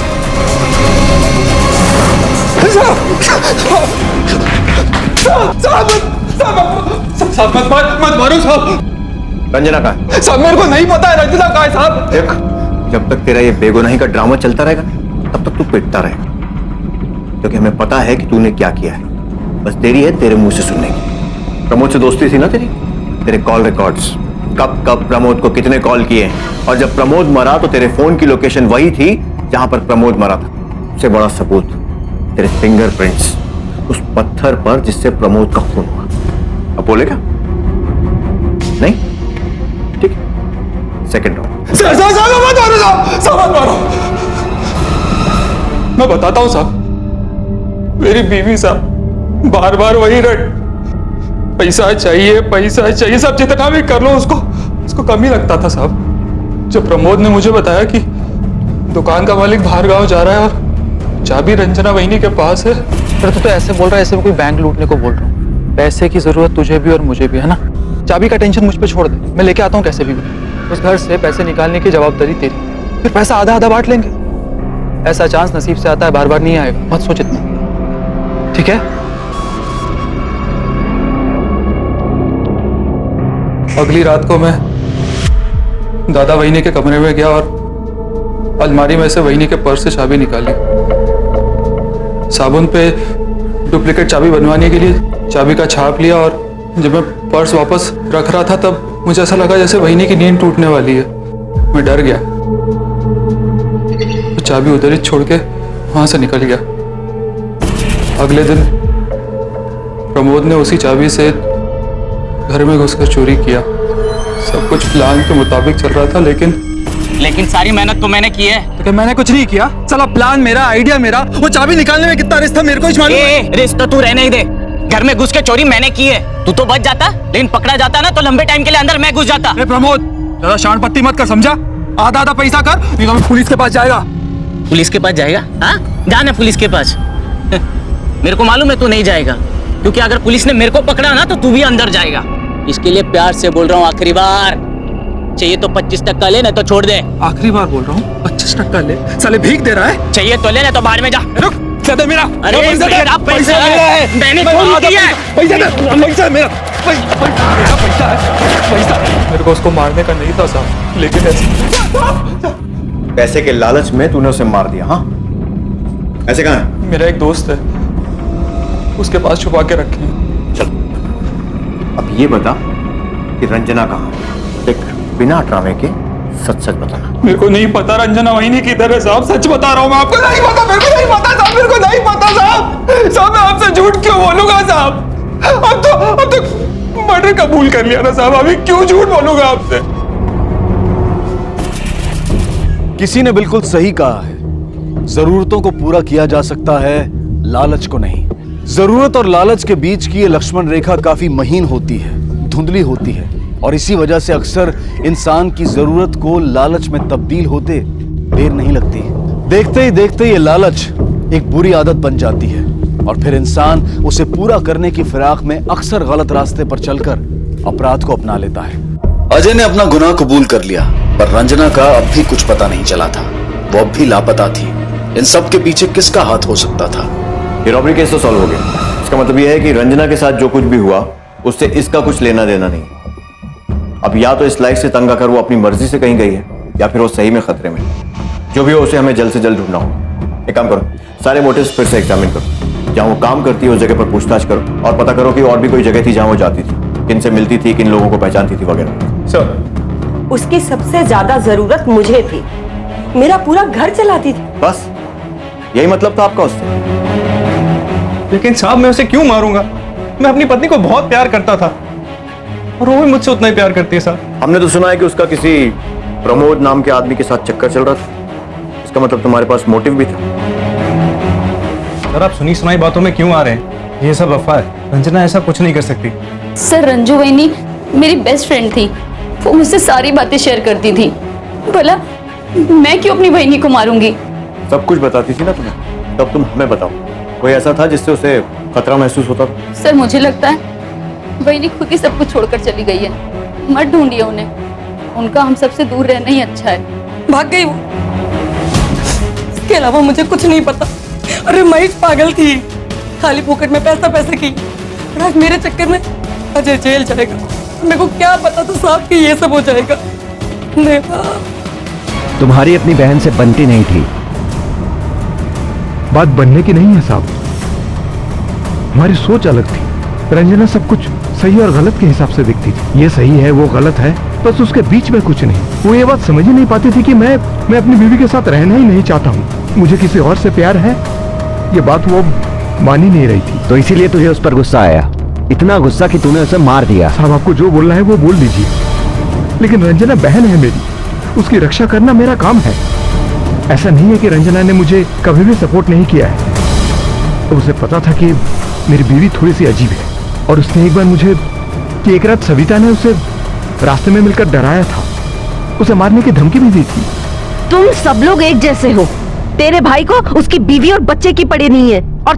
साहब मत मारो साहब। रंजना कहाँ है? साहब मेरे को नहीं पता है रंजना कहाँ है साहब। देख, जब तक तेरा ये बेगुनाही का ड्रामा चलता रहेगा तब तक तू पिटता रहेगा, क्योंकि हमें पता है कि तूने क्या किया है। बस देरी है तेरे मुंह से सुनने की। प्रमोद से दोस्ती थी ना तेरी? तेरे कॉल रिकॉर्ड्स, कब कब प्रमोद को कितने कॉल किए, और जब प्रमोद मरा तो तेरे फोन की लोकेशन वही थी जहां पर प्रमोद मरा था। उससे बड़ा सबूत तेरे फिंगरप्रिंट्स उस पत्थर पर जिससे प्रमोद का खून हुआ। अब बोलेगा? नहीं? ठीक है, सेकंड राउंड। मत मारो। मैं बताता हूँ साहब, मेरी बीवी साहब बार बार वही रट, पैसा चाहिए सब जितना भी कर लो उसको कम ही लगता था साहब। जब प्रमोद ने मुझे बताया कि दुकान का मालिक बाहर गांव जा रहा है और चाबी रंजना वहीनी के पास है, फिर तो ऐसे बोल रहा है, ऐसे कोई बैंक लूटने को बोल रहा हूँ। पैसे की जरूरत तुझे भी और मुझे भी है ना, चाबी का टेंशन मुझ पे छोड़ दे, मैं लेके आता हूँ कैसे भी। उस घर से पैसे निकालने की जवाबदारी तेरी, फिर पैसा आधा आधा बांट लेंगे। ऐसा चांस नसीब से आता है, बार बार नहीं आएगा, मत सोच इतना, ठीक है? अगली रात को मैं दादा वहीनी के कमरे में गया और अलमारी में से वहीनी के पर्स से चाबी निकाली। साबुन पे डुप्लीकेट चाबी बनवाने के लिए चाबी का छाप लिया, और जब मैं पर्स वापस रख रहा था तब मुझे ऐसा लगा जैसे वहीनी की नींद टूटने वाली है। मैं डर गया, तो चाबी उधर ही छोड़ के वहां से निकल गया। अगले दिन प्रमोद ने उसी चाबी से घर में घुसकर चोरी किया। सब कुछ प्लान के मुताबिक चल रहा था, लेकिन सारी मेहनत तो मैंने की है। तो क्या मैंने कुछ नहीं किया? साला प्लान मेरा, आइडिया मेरा, वो चाबी निकालने में कितना रिस्क था मेरे को ही मालूम है। रिस्क तो तू रहने ही दे, घर में घुस के चोरी मैंने की है। तू तो बच जाता, लेकिन पकड़ा जाता ना तो लंबे टाइम के लिए अंदर मैं घुस जाता। प्रमोद ज्यादा शान पत्ती मत कर, समझा? आधा आधा पैसा कर, नहीं तो मैं पुलिस के पास जाएगा। पुलिस के पास जाएगा? हाँ, जाना पुलिस के पास। मेरे को मालूम है तू नहीं जाएगा, क्योंकि अगर पुलिस ने मेरे को पकड़ा ना तो तू भी अंदर जाएगा। इसके लिए प्यार से बोल रहा हूँ, आखिरी बार चाहिए तो 25% ले, नहीं तो छोड़ दे। आखिरी बार बोल रहा हूँ, 25% ले। साले भीख दे रहा है। चाहिए तो ले, नहीं तो बाहर में जा। रुक, दे मेरा। अरे पैसा मेरा है। मैंने पैसा मेरा, पैसा है। मेरे को उसको मारने का नहीं था साहब, लेकिन ऐसे पैसे के लालच में तूने उसे मार दिया। हाँ, ऐसे कहाँ है? मेरा एक दोस्त है, उसके पास छुपा के रखे हैं। चल, अब ये बता कि रंजना कहाँ है? देख, बिना ड्रामे के सच सच बताना। मेरे को नहीं पता रंजना वहीनी किधर है साहब, सच बता रहा हूँ मैं आपको। नहीं पता, मेरे को नहीं पता साहब, मेरे को नहीं पता साहब। साहब मैं आपसे झूठ क्यों बोलूंगा साहब? अब तो मर्डर कबूल कर लिया ना साहब, अभी क्यों झूठ बोलूंगा आपसे? किसी ने बिल्कुल सही कहा है, जरूरतों को पूरा किया जा सकता है, लालच को नहीं। जरूरत और लालच के बीच की ये लक्ष्मण रेखा काफी महीन होती है, धुंधली होती है, और इसी वजह से अक्सर इंसान की जरूरत को लालच में तब्दील होते देर नहीं लगती। देखते ही देखते ये लालच एक बुरी आदत बन जाती है, और फिर इंसान उसे पूरा करने की फिराक में अक्सर गलत रास्ते पर चलकर अपराध को अपना लेता है। अजय ने अपना गुनाह कबूल कर लिया, पर रंजना का अब भी कुछ पता नहीं चला था। वो अब भी लापता थी। इन सब के पीछे किसका हाथ हो सकता था? ये रॉबरी केस तो सॉल्व हो गया। इसका मतलब यह है कि रंजना के साथ जो कुछ भी हुआ उससे इसका कुछ लेना देना नहीं। अब या तो इस लाइफ से तंग आकर वो अपनी मर्जी से कहीं गई है, या फिर वो सही में खतरे में है। जो भी हो उसे हमें जल्द से जल्द ढूंढना होगा। एक काम करो, सारे मोटिव्स फिर से एग्जामिन करो। जहां वो काम करती है उस जगह पर पूछताछ करो और पता करो कि और भी कोई जगह थी जहां वो जाती थी, किन से मिलती थी, किन लोगों को पहचानती थी वगैरह। सर, उसकी सबसे ज्यादा जरूरत मुझे थी, मेरा पूरा घर चलाती थी। बस यही मतलब था आपका उससे? लेकिन साहब मैं उसे क्यों मारूंगा? मैं अपनी पत्नी को बहुत प्यार करता था और वो भी मुझसे उतना ही प्यार करती है साहब। हमने तो सुना है कि उसका किसी प्रमोद नाम के आदमी के साथ चक्कर चल रहा था। इसका मतलब तुम्हारे पास मोटिव भी था। सर आप सुनी सुनाई बातों में क्यों आ रहे हैं? ये सब अफवाह है। रंजना ऐसा कुछ नहीं कर सकती। सर रंजू वहीनी मेरी बेस्ट फ्रेंड थी, वो मुझसे सारी बातें शेयर करती थी। भला मैं क्यों अपनी बहनी को मारूंगी? सब कुछ बताती थी ना तुम्हें, तब तुम हमें बताओ, कोई ऐसा था जिससे उसे खतरा महसूस होता था? सर मुझे लगता है वहीनी खुद ही सब कुछ छोड़कर चली गई है। मत ढूंढिए उन्हें, उनका हम सबसे दूर रहना ही अच्छा है। भाग गई वो, इसके अलावा मुझे कुछ नहीं पता। अरे महेश पागल थी, खाली पॉकेट में पैसे की। और आज मेरे चक्कर में अजय जेल जाएगा। मेरे को क्या पता था साहब कि ये सब हो जाएगा। देवा, तुम्हारी अपनी बहन से बनती नहीं थी। बात बनने की नहीं है साहब, हमारी सोच अलग थी। रंजना सब कुछ सही और गलत के हिसाब से दिखती थी। ये सही है, वो गलत है, बस उसके बीच में कुछ नहीं। वो ये बात समझ ही नहीं पाती थी कि मैं अपनी बीवी के साथ रहना ही नहीं चाहता हूँ, मुझे किसी और से प्यार है। ये बात वो मान ही नहीं रही थी। तो इसीलिए तुझे उस पर गुस्सा आया, इतना गुस्सा कि तूने उसे मार दिया। साहब आपको जो बोलना है वो बोल दीजिए, लेकिन रंजना बहन है मेरी, उसकी रक्षा करना मेरा काम है। ऐसा नहीं है कि रंजना ने मुझे कभी भी सपोर्ट नहीं किया है। तो उसे पता था कि मेरी बीवी थोड़ी सी अजीब है, और उसने एक बार मुझे कि एक रात सविता ने उसे रास्ते में मिलकर डराया था, उसे मारने की धमकी भी दी थी। तुम सब लोग एक जैसे हो। तेरे भाई को उसकी बीवी और बच्चे की पड़ी नहीं है, और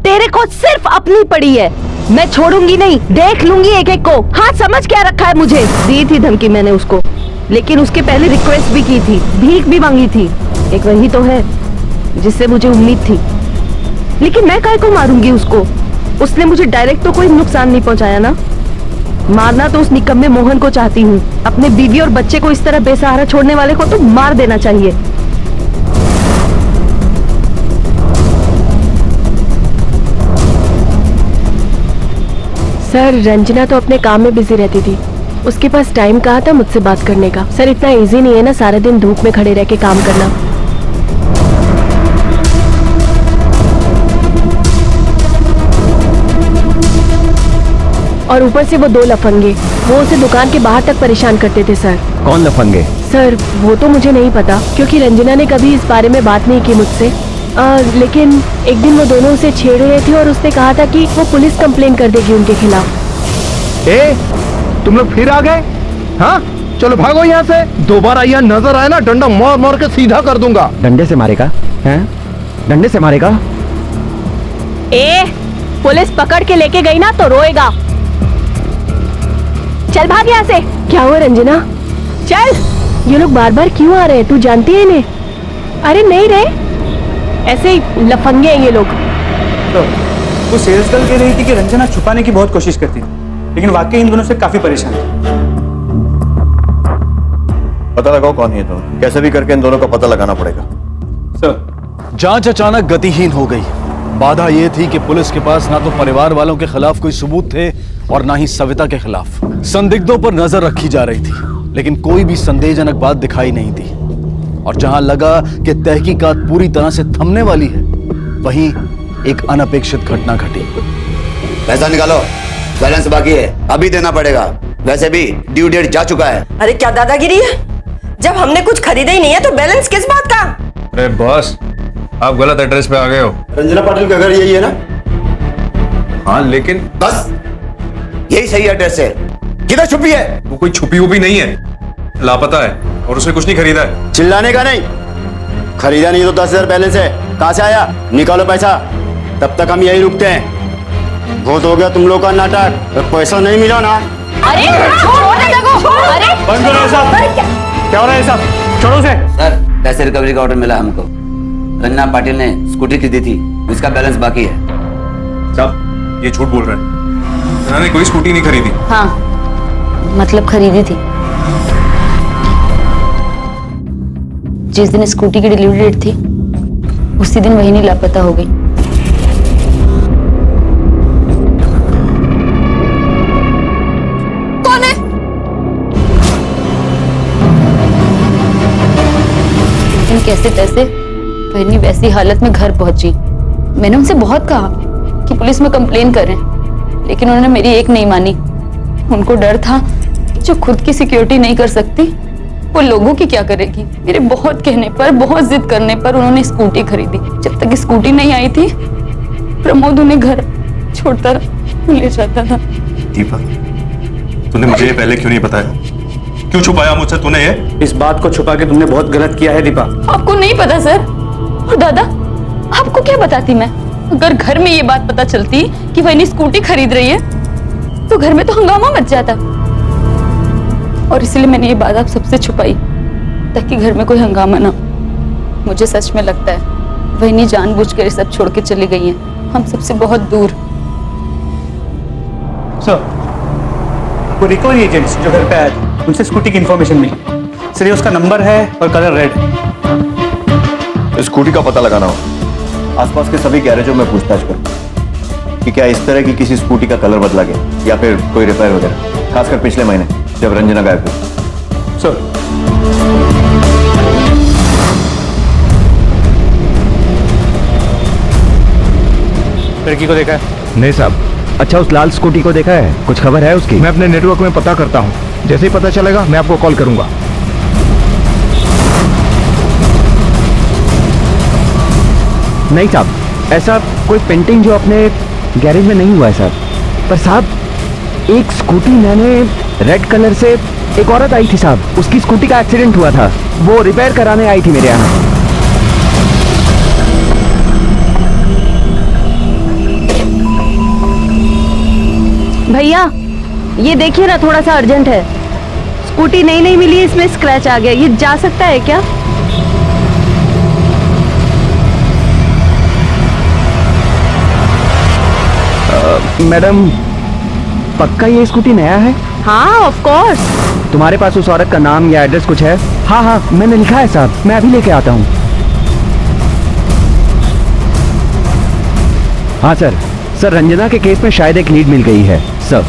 तेरे को सिर्फ अपनी पड़ी है। मैं छोड़ूंगी नहीं, देख लूंगी एक एक को। हाँ समझ क्या रखा है मुझे। दी थी धमकी मैंने उसको, लेकिन उसके पहले रिक्वेस्ट भी की थी, भीख भी मांगी थी। एक वही तो है जिससे मुझे उम्मीद थी, लेकिन मैं काहे को मारूंगी उसको? उसने मुझे डायरेक्ट तो कोई नुकसान नहीं पहुंचाया ना। मारना तो उस निकम्मे मोहन को चाहती हूँ। अपने बीवी और बच्चे को इस तरह बेसहारा छोड़ने वाले को तो मार देना चाहिए। सर रंजना तो अपने काम में बिजी रहती थी, उसके पास टाइम कहाँ था मुझसे बात करने का। सर इतना इजी नहीं है ना सारे दिन धूप में खड़े रह के काम करना। और ऊपर से वो दो लफंगे, वो उसे दुकान के बाहर तक परेशान करते थे सर। कौन लफंगे? सर वो तो मुझे नहीं पता, क्योंकि रंजना ने कभी इस बारे में बात नहीं की मुझसे। लेकिन एक दिन वो दोनों उसे छेड़ रहे थे और उसने कहा था कि वो पुलिस कंप्लेन कर देगी उनके खिलाफ। तुम लोग फिर आ गए? हाँ चलो भागो यहाँ से। दोबारा यहाँ नजर आए ना, डंडा मार मार के सीधा कर दूंगा। डंडे से मारेगा? हैं? डंडे से मारेगा? पुलिस पकड़ के लेके गई ना तो रोएगा। चल भाग यहाँ से। क्या हुआ रंजना? चल। ये लोग बार बार क्यों आ रहे हैं, तू जानती है इन्हें? अरे नहीं रे, ऐसे ही लफंगे हैं ये लोग। तो वो सेल्स गर्ल कह रही थी कि रंजना छुपाने की बहुत कोशिश करती थी, लेकिन वाकई इन दोनों से काफी परेशान है। पता लगाओ कौन है ये दोनों, कैसे भी करके इन दोनों का पता लगाना पड़ेगा। सर, जांच अचानक गतिहीन हो गई। बाधा यह थी कि पुलिस के पास ना तो परिवार वालों के खिलाफ कोई सबूत थे और ना ही सविता के खिलाफ। संदिग्धों पर नजर रखी जा रही थी, लेकिन कोई भी संदेहजनक बात दिखाई नहीं दी। और जहां लगा कि तहकीकात पूरी तरह से थमने वाली है, वहीं एक अनपेक्षित घटना घटी। पैसा निकालो, बैलेंस बाकी है, अभी देना पड़ेगा। वैसे भी ड्यू डेट जा चुका है। अरे क्या दादागिरी है, जब हमने कुछ खरीदा ही नहीं है तो बैलेंस किस बात का? अरे बॉस, आप गलत एड्रेस पे आ गए हो। रंजना पाटिल का घर यही है ना? हाँ लेकिन बस यही सही एड्रेस है। किधर छुपी है? वो कोई छुपी हुई नहीं है, लापता है और उसने कुछ नहीं खरीदा है। चिल्लाने का नहीं, खरीदा नहीं तो 10,000 बैलेंस है, कहां से आया? निकालो पैसा, तब तक हम यही रुकते हैं। बहुत हो गया तुम लोग का नाटक, तो पैसा नहीं मिला ना। अरे छोड़ने लगो। अरे बंद करो साहब, क्या हो रहा है साहब? छोड़ो उसे। सर पैसे रिकवरी का ऑर्डर मिला हमको। रंजना पाटिल ने स्कूटी खरीदी थी, उसका बैलेंस बाकी है। साहब ये झूठ बोल रहे हैं, उन्होंने कोई स्कूटी नहीं खरीदी। हाँ मतलब खरीदी थी। जिस दिन स्कूटी की डिलीवरी डेट थी उसी दिन वही नहीं लापता हो गई। कौन है? लेकिन कैसे तैसे बहनी वैसी हालत में घर पहुंची। मैंने उनसे बहुत कहा कि पुलिस में कंप्लेन करें, लेकिन उन्होंने मेरी एक नहीं मानी। उनको डर था जो खुद की सिक्योरिटी नहीं कर सकती वो लोगों की क्या करेगी। मेरे बहुत कहने पर, बहुत जिद करने पर उन्होंने स्कूटी खरीदी। जब तक स्कूटी नहीं आई थी प्रमोद उन्हें घर छोड़ता ले जाता था। दीपा, तूने मुझे ये पहले क्यों नहीं बताया? क्यों छुपाया मुझसे तूने ये? इस बात को छुपा के तुमने बहुत गलत किया है दीपा। आपको नहीं पता सर। और दादा, आपको क्या बताती मैं? अगर घर में ये बात पता चलती कि वही स्कूटी खरीद रही है तो घर में तो हंगामा मच जाता। और इसलिए मैंने ये बात आप सबसे छुपाई ताकि घर में कोई हंगामा ना। मुझे सच में लगता है वही जानबूझकर ये सब छोड़ के चली गई हैं, हम सबसे बहुत दूर। सर, वो रिकवरी एजेंट्स जो घर पे आए थे उनसे स्कूटी की इंफॉर्मेशन मिली। सर, ये उसका नंबर है और कलर रेड। स्कूटी का पता लगाना हो। आसपास के सभी गैरेजों में पूछताछ करो कि क्या इस तरह की किसी स्कूटी का कलर बदला गया या फिर कोई रिपेयर वगैरह, खासकर पिछले महीने जब रंजना गायब हुई। सर, लड़की को देखा है? नहीं साहब। अच्छा, उस लाल स्कूटी को देखा है? कुछ खबर है उसकी? मैं अपने नेटवर्क में पता करता हूँ, जैसे ही पता चलेगा मैं आपको कॉल करूंगा। नहीं साहब, ऐसा कोई पेंटिंग जो अपने गैरेज में नहीं हुआ है सर। पर साहब एक स्कूटी मैंने रेड कलर से, एक औरत आई थी साहब, उसकी स्कूटी का एक्सीडेंट हुआ था, वो रिपेयर कराने आई थी मेरे यहाँ। भैया ये देखिए ना, थोड़ा सा अर्जेंट है। स्कूटी नहीं मिली है, इसमें स्क्रैच आ गया। ये जा सकता है क्या? मैडम, पक्का ये स्कूटी नया है? हाँ ऑफ कोर्स। तुम्हारे पास उस औरत का नाम या एड्रेस कुछ है? हाँ हाँ मैंने लिखा है साहब, मैं अभी लेके आता हूँ। हाँ सर। सर, रंजना के केस में शायद एक लीड मिल गई है सर।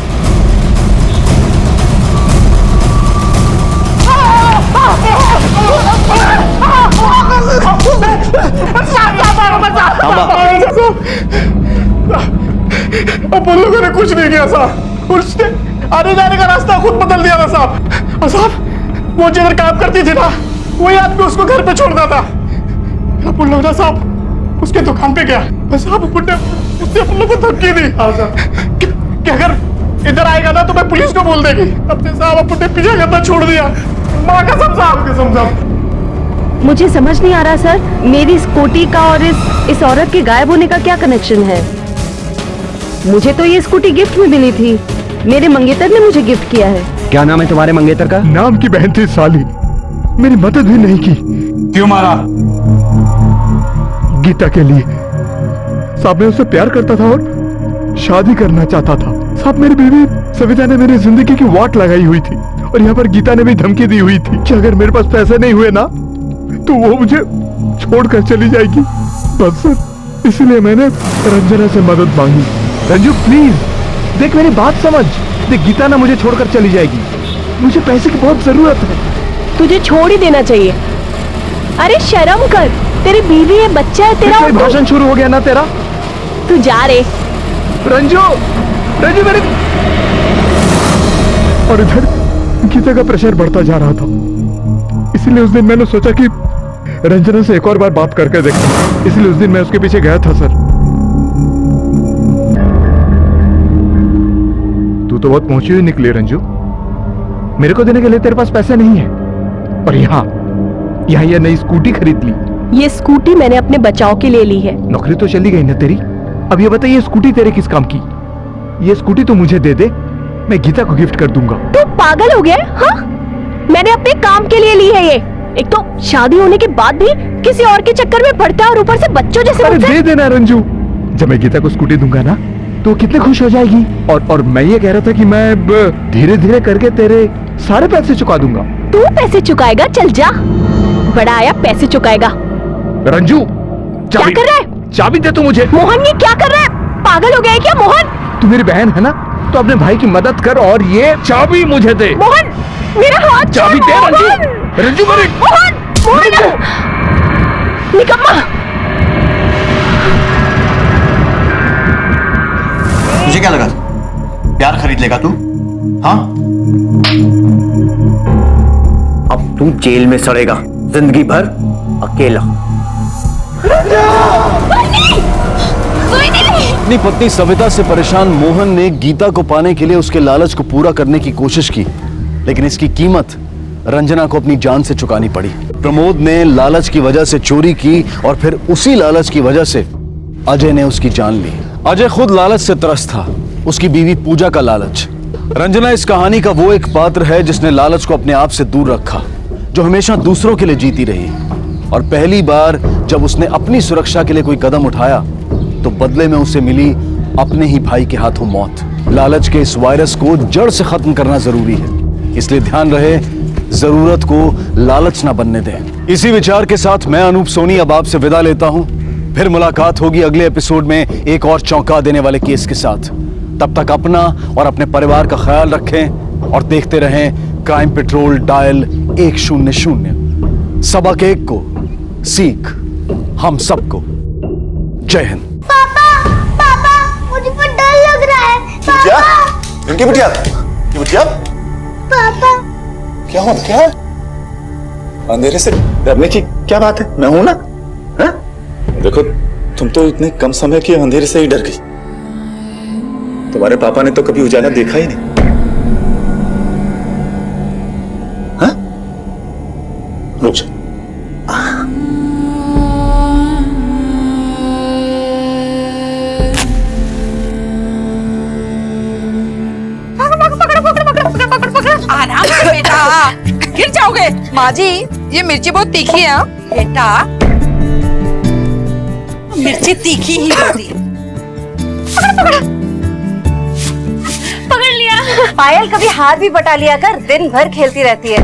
अब उन लोगों ने कुछ नहीं किया साहब, उसने आने जाने का रास्ता खुद बदल दिया था साहब। और साहब वो जिधर काम करती थी ना वही आदमी उसको घर पे छोड़ता था। अब उन लोगों ने साहब उसके दुकान पे गया, साहब उसने उन लोगों को धमकी दी कि अगर इधर आएगा ना तो मैं पुलिस को बोल देगी। तब से साहब अपन ने पीछे करना छोड़ दिया। माँ कसम साहब। मुझे समझ नहीं आ रहा सर, मेरी स्कूटी का और इस औरत के गायब होने का क्या कनेक्शन है? मुझे तो ये स्कूटी गिफ्ट में मिली थी, मेरे मंगेतर ने मुझे गिफ्ट किया है। क्या नाम है तुम्हारे मंगेतर का? नाम की बहन थी साली, मेरी मदद भी नहीं की। क्यों मारा? गीता के लिए साहब। मैं उससे प्यार करता था और शादी करना चाहता था साहब। मेरी बीवी सविता ने मेरी जिंदगी की वाट लगाई हुई थी और यहाँ पर गीता ने भी धमकी दी हुई थी कि अगर मेरे पास पैसे नहीं हुए ना तो वो मुझे छोड़कर चली जाएगी। बस सर, इसलिए मैंने रंजना से मदद मांगी। रंजू प्लीज देख, मेरी बात समझ। देख, गीता ना मुझे छोड़कर चली जाएगी, मुझे पैसे की बहुत जरूरत है। तुझे छोड़ ही देना चाहिए। अरे शर्म कर, तेरी बीवी है, बच्चा है तेरा। भाषण शुरू हो गया ना तेरा। तू जा रे। रंजू, रंजू मेरे। और इधर गीता का प्रेशर बढ़ता जा रहा था, इसलिए उस दिन मैंने सोचा कि रंजना से एक और बार बात करके देखता, इसलिए उस दिन मैं उसके पीछे गया था सर। तू तो बहुत पहुंची हुई निकली रंजू, मेरे को देने के लिए तेरे पास पैसे नहीं है और यहाँ ये नई स्कूटी खरीद ली। ये स्कूटी मैंने अपने बचाव के लिए ली है। नौकरी तो चली गई ना तेरी, अब ये बता ये स्कूटी तेरे किस काम की? ये स्कूटी तो मुझे दे दे, मैं गीता को गिफ्ट कर दूंगा। तू पागल हो गया? हाँ, मैंने अपने काम के लिए ली है ये। एक तो शादी होने के बाद भी किसी और के चक्कर में पड़ता है और ऊपर से बच्चों जैसे। अरे दे देना रंजू, जब मैं गीता को स्कूटी दूंगा ना तो कितने खुश हो जाएगी। और मैं ये कह रहा था कि मैं धीरे धीरे करके तेरे सारे पैसे चुका दूंगा। तू पैसे चुकाएगा? चल जा, बड़ा आया पैसे चुकाएगा। रंजू क्या कर रहा है? चाबी दे तू मुझे। मोहन ये क्या कर रहा है? पागल हो गया है क्या मोहन? तू मेरी बहन है ना, तो अपने भाई की मदद कर और ये चाबी मुझे दे। मोहन मेरा हाथ चाबी दे रंजू। रंजू मेरे मोहन निकम्मा। मुझे क्या लगा प्यार खरीद लेगा तू? हाँ, अब तू जेल में सड़ेगा जिंदगी भर अकेला। अपनी पत्नी सविता से परेशान मोहन ने गीता को पाने के लिए उसके लालच को पूरा करने की कोशिश की, लेकिन इसकी कीमत रंजना को अपनी जान से चुकानी पड़ी। प्रमोद ने लालच की वजह से चोरी की और फिर उसी लालच की वजह से अजय ने उसकी जान ली। अजय खुद लालच से त्रस्त था, उसकी बीवी पूजा का लालच। रंजना इस कहानी का वो एक पात्र है जिसने लालच को अपने आप से दूर रखा, जो हमेशा दूसरों के लिए जीती रही। और पहली बार जब उसने अपनी सुरक्षा के लिए कोई कदम उठाया तो बदले में उसे मिली अपने ही भाई के हाथों मौत। लालच के इस वायरस को जड़ से खत्म करना जरूरी है, इसलिए ध्यान रहे, जरूरत को लालच ना बनने दें। इसी विचार के साथ मैं अनूप सोनी अब आपसे विदा लेता हूं। फिर मुलाकात होगी अगले एपिसोड में एक और चौंका देने वाले केस के साथ। तब तक अपना और अपने परिवार का ख्याल रखें और देखते रहें क्राइम पेट्रोल डायल 100। सबक एक को सीख हम सबको। जय हिंद। पापा मुझे बहुत डर लग रहा है। क्या? इनकी बिटिया? ये बिटिया? पापा क्या हुआ? क्या है? अंधेरे से डरने की क्या बात है? मैं हूं ना। हा? देखो तुम तो इतने कम समय के अंधेरे से ही डर गई। तुम्हारे पापा ने तो कभी उजाला देखा ही नहीं। हाँ? रुक जा। आराम से बेटा, गिर जाओगे। माँ जी ये मिर्ची बहुत तीखी है। बेटा मिर्ची तीखी ही होती है। पकड़ लिया। पायल कभी हाथ भी बटा लिया कर, दिन भर खेलती रहती है।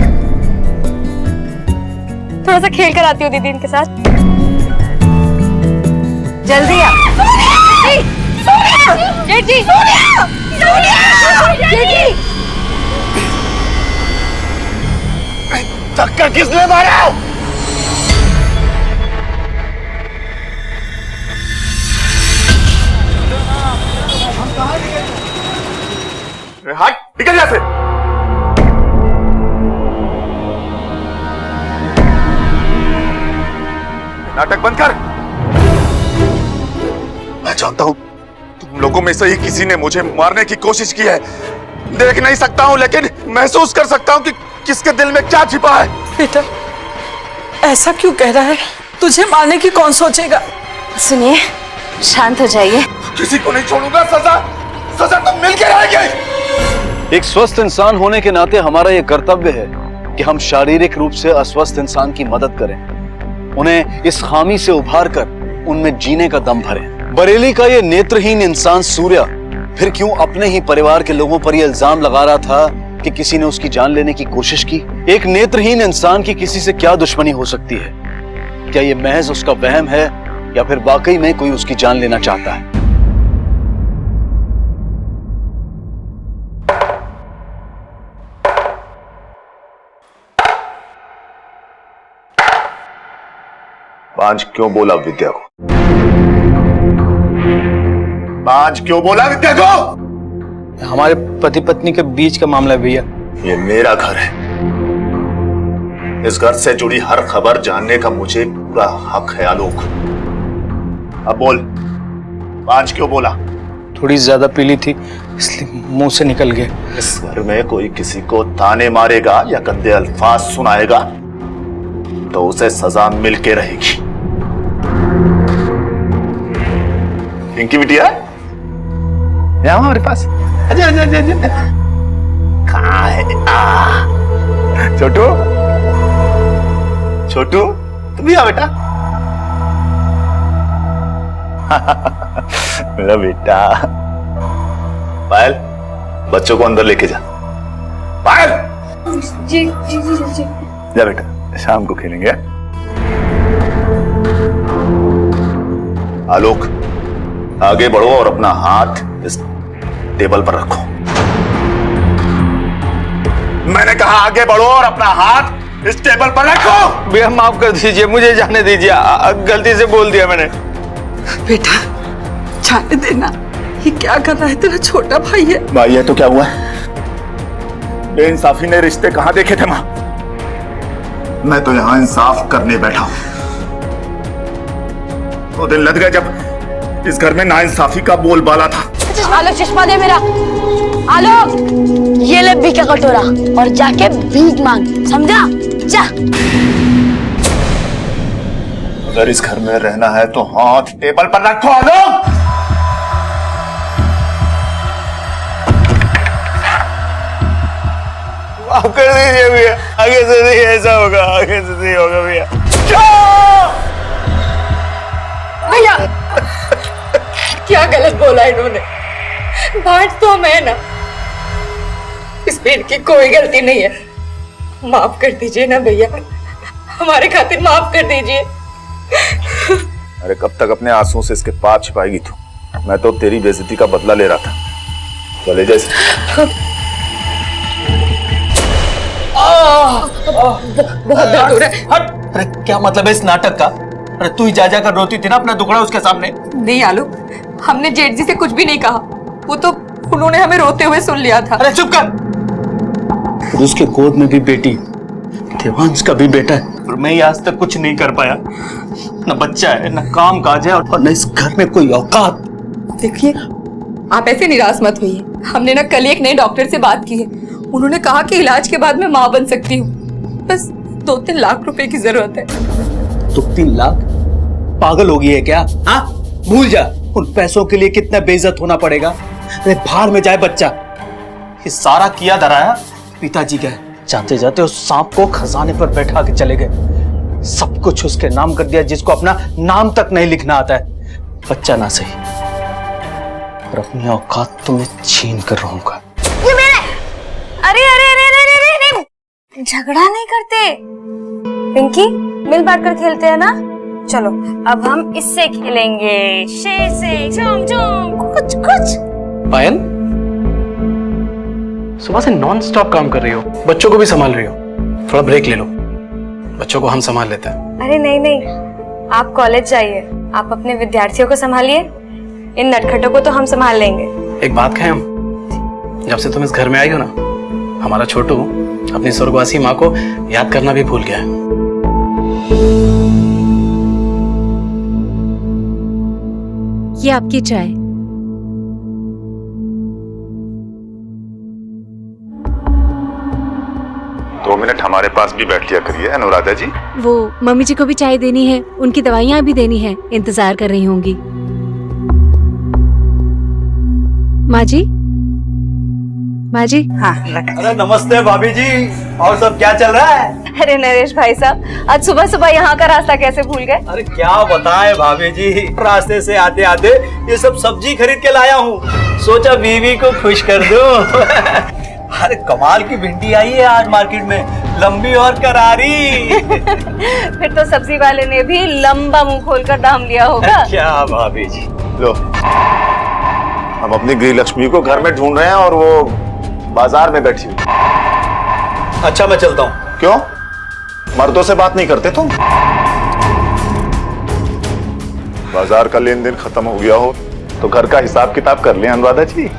थोड़ा सा खेल कर आती हूँ दीदी इनके साथ। जल्दी आ। जेठ जी, धक्का किसने मारा? हट, निकल यहाँ से। नाटक बंद कर। मैं जानता हूं तुम लोगों में से ही किसी ने मुझे मारने की कोशिश की है। देख नहीं सकता हूं लेकिन महसूस कर सकता हूं कि किसके दिल में क्या छिपा है। बेटा ऐसा क्यों कह रहा है? तुझे मारने की कौन सोचेगा? सुनिए, शांत हो जाइए। किसी को नहीं छोड़ूंगा। सजा तो मिलके रहेगी। एक स्वस्थ इंसान होने के नाते हमारा यह कर्तव्य है कि हम शारीरिक रूप से अस्वस्थ इंसान की मदद करें, उन्हें इस खामी से उभार कर उनमें जीने का दम भरें। बरेली का ये नेत्रहीन इंसान सूर्या फिर क्यों अपने ही परिवार के लोगों पर यह इल्जाम लगा रहा था कि किसी ने उसकी जान लेने की कोशिश की? एक नेत्रहीन इंसान की किसी से क्या दुश्मनी हो सकती है? क्या यह महज उसका वहम है या फिर वाकई में कोई उसकी जान लेना चाहता है? पांच क्यों बोला विद्या को? पांच क्यों बोला विद्या को? हमारे पति पत्नी के बीच का मामला है भैया। ये मेरा घर है। इस घर से जुड़ी हर खबर जानने का मुझे पूरा हक है आलोक। अब बोल, पांच क्यों बोला? थोड़ी ज्यादा पीली थी इसलिए मुंह से निकल गया। इस घर में कोई किसी को ताने मारेगा या गंदे अल्फाज सुनाएगा तो उसे सजा मिल के रहेगी। पिंकी बिटिया यहाँ हमारे पास आजा आजा आजा आजा। कहाँ है? छोटू छोटू तू भी आ बेटा। मेरा बेटा पायल, बच्चों को अंदर लेके जा। पायल, जी जी जी जी। जा बेटा, शाम को खेलेंगे। आलोक, आगे बढ़ो और अपना हाथ इस टेबल पर रखो। मैंने कहा आगे बढ़ो और अपना हाथ इस टेबल पर रखो। भैया माफ कर दीजिए, मुझे जाने दीजिए, गलती से बोल दिया मैंने। बेटा जाने देना, ये क्या कर रहा है, तेरा छोटा भाई है। भाई है तो क्या हुआ? बेइंसाफी ने रिश्ते कहां देखे थे मां? मैं तो यहां इंसाफ करने बैठा हूं। तो दिन लग गए जब इस घर में नाइंसाफी का बोलबाला था। आलोक चश्मा दे मेरा। आलोक, ये ले भीख का कटोरा और जाके भीख मांग, समझा? जा। अगर इस घर में रहना है तो हाथ टेबल पर रखो। आलोक, माफ कर दीजिए भैया, आगे से नहीं ऐसा होगा, आगे से नहीं होगा भैया। भैया क्या गलत बोला इन्होंने? बांट तो मैं ना, इस पेड़ की कोई गलती नहीं है। माफ कर दीजिए ना भैया, हमारे खातिर माफ कर दीजिए। अरे कब तक अपने आंसुओं से इसके पाप छिपाएगी तू? मैं तो तेरी बेइज्जती का बदला ले रहा था। चले जैसे बहुत दर्द हो रहा है। हट। अरे क्या मतलब है इस नाटक का? अरे तू ही जा कर रोती थी ना अपना दुखड़ा उसके सामने। नहीं आलोक, हमने जेठ जी से कुछ भी नहीं कहा, वो तो उन्होंने हमें रोते हुए सुन लिया था। अरे चुप कर। उसके गोद में भी बेटी, देवांश का भी बेटा है, और मैं ही आज तक कुछ नहीं कर पाया। न बच्चा है, न काम काज है, और न इस घर में कोई औकात। देखिए आप ऐसे निराश मत होइए, हमने ना कल एक नए डॉक्टर से बात की है। उन्होंने कहा कि इलाज के बाद मैं माँ बन सकती हूँ, बस 2-3 लाख रुपए की जरूरत है। 2-3 लाख? पागल हो गई है क्या? हाँ, भूल जा, उन पैसों के लिए कितना बेइज्जत होना पड़ेगा। अरे भाड़ में जाए बच्चा। ये सारा किया धराया पिताजी का है। जाते जाते उस सांप को खजाने पर बैठा के चले गए। सब कुछ उसके नाम कर दिया, जिसको अपना नाम तक नहीं लिखना आता है। बच्चा ना सही, और अपनी औकात तुम्हें छीन कर रहूंगा। ये मेरे। अरे अरे अरे अरे अरे अरे, झगड़ा नहीं करते पिंकी, मिल बांट कर खेलते हैं ना। चलो अब हम इससे खेलेंगे, शेर से झूम झूम कुछ कुछ। पायल, सुबह से नॉन स्टॉप काम कर रही हो, बच्चों को भी संभाल रही हो, थोड़ा ब्रेक ले लो, बच्चों को हम संभाल लेते हैं। अरे नहीं नहीं, आप कॉलेज जाइए, आप अपने विद्यार्थियों को संभालिए, इन नटखटों को तो हम संभाल लेंगे। एक बात कहें हम, जब से तुम इस घर में आई हो ना, हमारा छोटू अपनी स्वर्गवासी माँ को याद करना भी भूल गया है। ये आपकी चाय। 2 मिनट हमारे पास भी बैठ लिया करिए अनुराधा जी। वो मम्मी जी को भी चाय देनी है, उनकी दवाइयाँ भी देनी है, इंतजार कर रही होंगी। माँ जी, माँ जी। हाँ। अरे नमस्ते भाभी जी, और सब क्या चल रहा है? अरे नरेश भाई साहब, आज सुबह सुबह यहाँ का रास्ता कैसे भूल गए? अरे क्या बताएं भाभी जी, रास्ते से आते आते ये सब सब्जी खरीद के लाया हूँ, सोचा बीवी को खुश कर दूं। अरे कमाल की भिंडी आई है आज मार्केट में, लंबी और करारी। फिर तो सब्जी वाले ने भी लंबा मुंह खोलकर दाम लिया होगा। क्या भाभी जी। लो, हम अपनी गृह लक्ष्मी को घर में ढूंढ रहे हैं और वो बाजार में बैठी हुई। अच्छा मैं चलता हूँ। क्यों, मर्दों से बात नहीं करते तुम? बाजार का लेन देन खत्म हो गया हो तो घर का हिसाब किताब कर लें अनुराधा जी।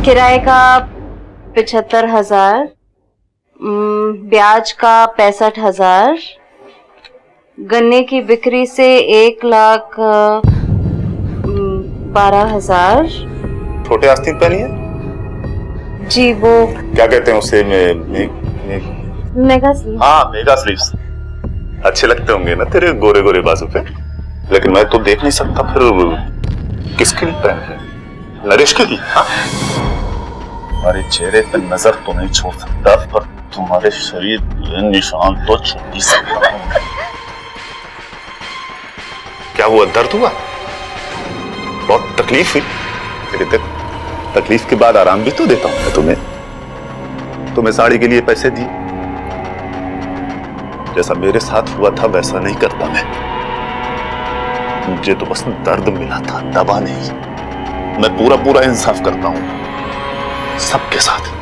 किराए का 75,000, ब्याज का 65,000, गन्ने की बिक्री से 1,12,000। छोटे आस्तीन पहनी है जी, वो क्या कहते हैं उसे? Mega sleeve. हाँ, मेगा स्लीव्स अच्छे लगते होंगे ना तेरे गोरे गोरे बाजू पे, लेकिन मैं तो देख नहीं सकता, फिर किसके लिए पहन है? नरेश के लिए? हाँ? तुम्हारे चेहरे पर नजर तो नहीं छोड़ सकता, पर तुम्हारे शरीर पे निशान तो छोड़ ही सकता हूं। क्या हुआ, दर्द हुआ? बहुत तकलीफ हुई? तकलीफ के बाद आराम भी तो देता हूं मैं तुम्हें साड़ी के लिए पैसे दिए, जैसा मेरे साथ हुआ था वैसा नहीं करता मैं। मुझे तो बस दर्द मिला था, दवा नहीं। मैं पूरा पूरा इंसाफ करता हूं सबके साथ।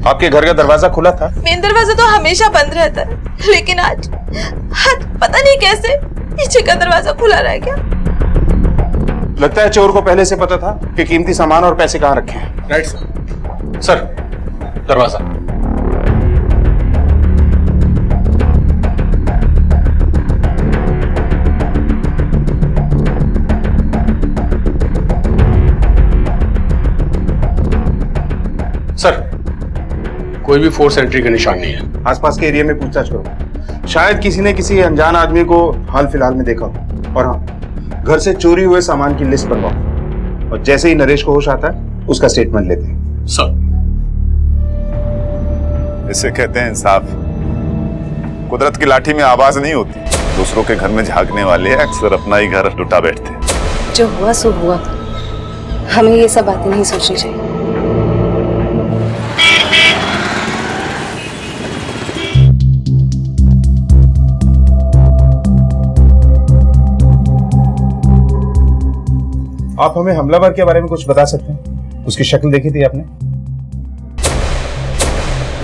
आपके घर का दरवाजा खुला था? मेन दरवाजा तो हमेशा बंद रहता है, लेकिन आज पता नहीं कैसे पीछे का दरवाजा खुला रह गया। लगता है चोर को पहले से पता था कि कीमती सामान और पैसे कहाँ रखे हैं। Right sir. सर, दरवाजा। सर, कोई भी फोर्स एंट्री का निशान नहीं है। आसपास के एरिया में पूछताछ करो, शायद किसी ने किसी अनजान आदमी को हाल फिलहाल में देखा हो। और हाँ, घर से चोरी हुए सामान की लिस्ट बनवाओ और जैसे ही नरेश को होश आता है उसका स्टेटमेंट लेते हैं। सर। इसे कहते हैं इंसाफ। कुदरत की लाठी में आवाज नहीं होती। दूसरों के घर में झांकने वाले अक्सर अपना ही घर लुटा बैठते। जो हुआ सो हुआ, हमें ये सब बातें नहीं सोचनी चाहिए। आप हमें हमलावर के बारे में कुछ बता सकते हैं? उसकी शक्ल देखी थी आपने?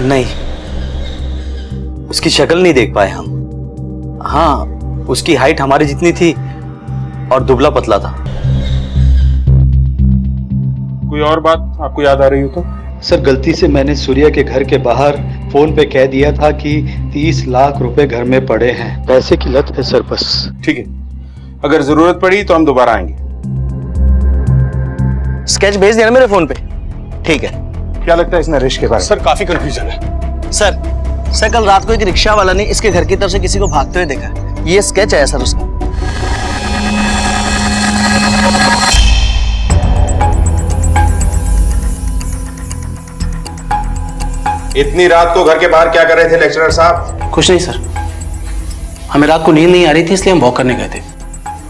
नहीं, उसकी शक्ल नहीं देख पाए हम। हाँ, उसकी हाइट हमारी जितनी थी और दुबला पतला था। कोई और बात आपको याद आ रही हो तो? सर, गलती से मैंने सूर्या के घर के बाहर फोन पे कह दिया था कि 30 लाख रुपए घर में पड़े हैं। पैसे की लत है सर बस। ठीक है, अगर जरूरत पड़ी तो हम दोबारा आएंगे। स्केच भेज देना मेरे फोन पे। ठीक है। क्या लगता है इस नरेश के बारे में? सर, काफी कंफ्यूजन है। सर कल रात को एक रिक्शा वाला ने इसके घर की तरफ से किसी को भागते हुए देखा। ये स्केच है सर उसका। इतनी रात को घर के बाहर क्या कर रहे थे लेक्चरर साहब? कुछ नहीं सर, हमें रात को नींद नहीं आ रही थी इसलिए हम वॉक करने गए थे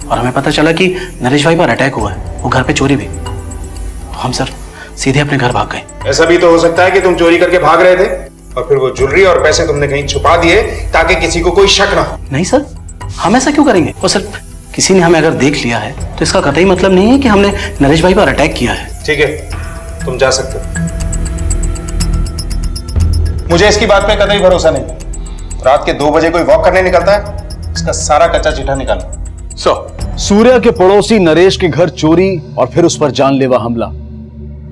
और हमें पता चला कि नरेश भाई पर अटैक हुआ है, वो घर पे चोरी भी। हम सर सीधे अपने घर भाग गए। ऐसा भी तो हो सकता है कि तुम चोरी करके भाग रहे थे और फिर वो ज्वेलरी और पैसे तुमने कहीं छुपा दिए ताकि किसी को कोई शक ना हो। नहीं सर, हम ऐसा क्यों करेंगे? और सर, किसी ने हमें अगर देख लिया है तो इसका कतई मतलब नहीं है कि हमने नरेश भाई पर अटैक किया है। ठीक है, तुम जा सकते हो। मुझे इसकी बात पे कतई भरोसा नहीं। रात के 2 बजे कोई वॉक करने निकलता है, इसका सारा कच्चा चिट्ठा निकालो। सूर्या के पड़ोसी नरेश के घर चोरी और फिर उस पर जानलेवा हमला।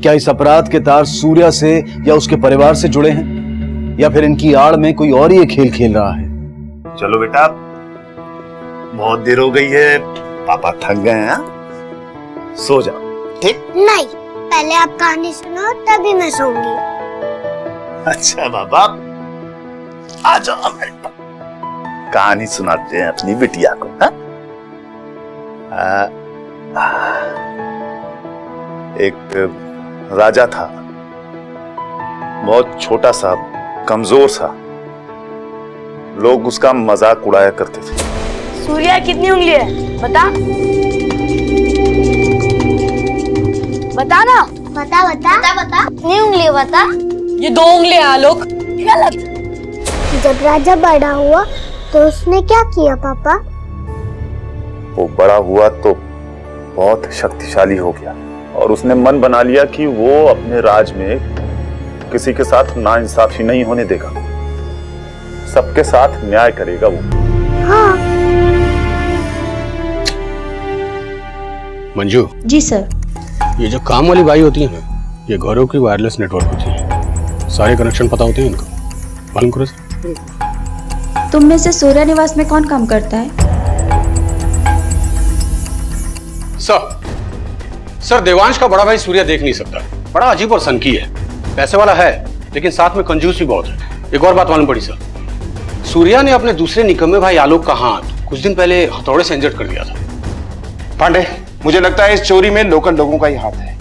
क्या इस अपराध के तार सूर्या से या उसके परिवार से जुड़े हैं, या फिर इनकी आड़ में कोई और ये खेल खेल रहा है? चलो बेटा, बहुत देर हो गई है, पापा थक गए हैं, सो जाओ। ठीक? नहीं, पहले आप कहानी सुनो तभी मैं सोऊंगी। अच्छा बाबा, आ जाओ हमारे पास, कहानी सुनाते हैं अपनी बिटिया को। एक राजा था, बहुत छोटा सा, कमजोर सा। लोग उसका मजाक उड़ाया करते थे। सूर्या कितनी उंगली है बता? बता ना। बता बता बता बता। कितनी उंगली बता? ये 2 उंगलियां आलोक। गलत। जब राजा बड़ा हुआ तो उसने क्या किया पापा? वो बड़ा हुआ तो बहुत शक्तिशाली हो गया और उसने मन बना लिया कि वो अपने राज में किसी के साथ नाइंसाफी नहीं होने देगा, सबके साथ न्याय करेगा वो। हाँ। मंजू। जी सर। ये जो काम वाली बाई होती है ना, ये घरों की वायरलेस नेटवर्क होती है, सारे कनेक्शन पता होते हैं इनको, मालूम करो सर। तुम में से सूर्या निवास में कौन काम करता है? सर देवांश का बड़ा भाई सूर्या देख नहीं सकता, बड़ा अजीब और सनकी है, पैसे वाला है लेकिन साथ में कंजूस भी बहुत है। एक और बात मालूम पड़ी सर, सूर्या ने अपने दूसरे निकम्मे भाई आलोक का हाथ कुछ दिन पहले हथौड़े से इंजर्ड कर दिया था। पांडे, मुझे लगता है इस चोरी में लोकल लोगों का ही हाथ है।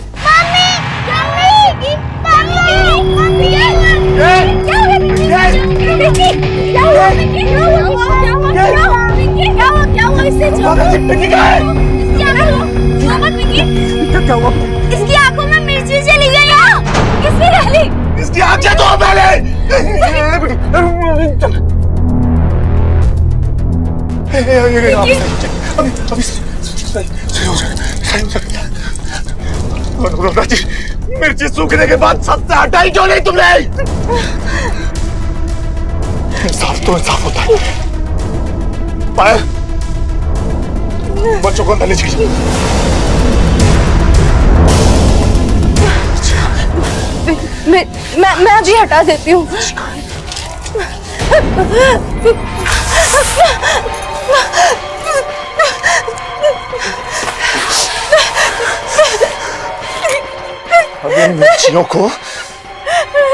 इसकी आंखों में मिर्ची चली गई है। किसकी डाली? इसकी आंखें तो पहले। अनुराधा जी, मिर्ची सूखने के बाद सबसे हटाई क्यों नहीं तुमने? इंसाफ तो इंसाफ होता है। पायल, बच्चों को अंदर ले जाइए। मैं अभी हटा देती हूँ। अबे मिर्चियों को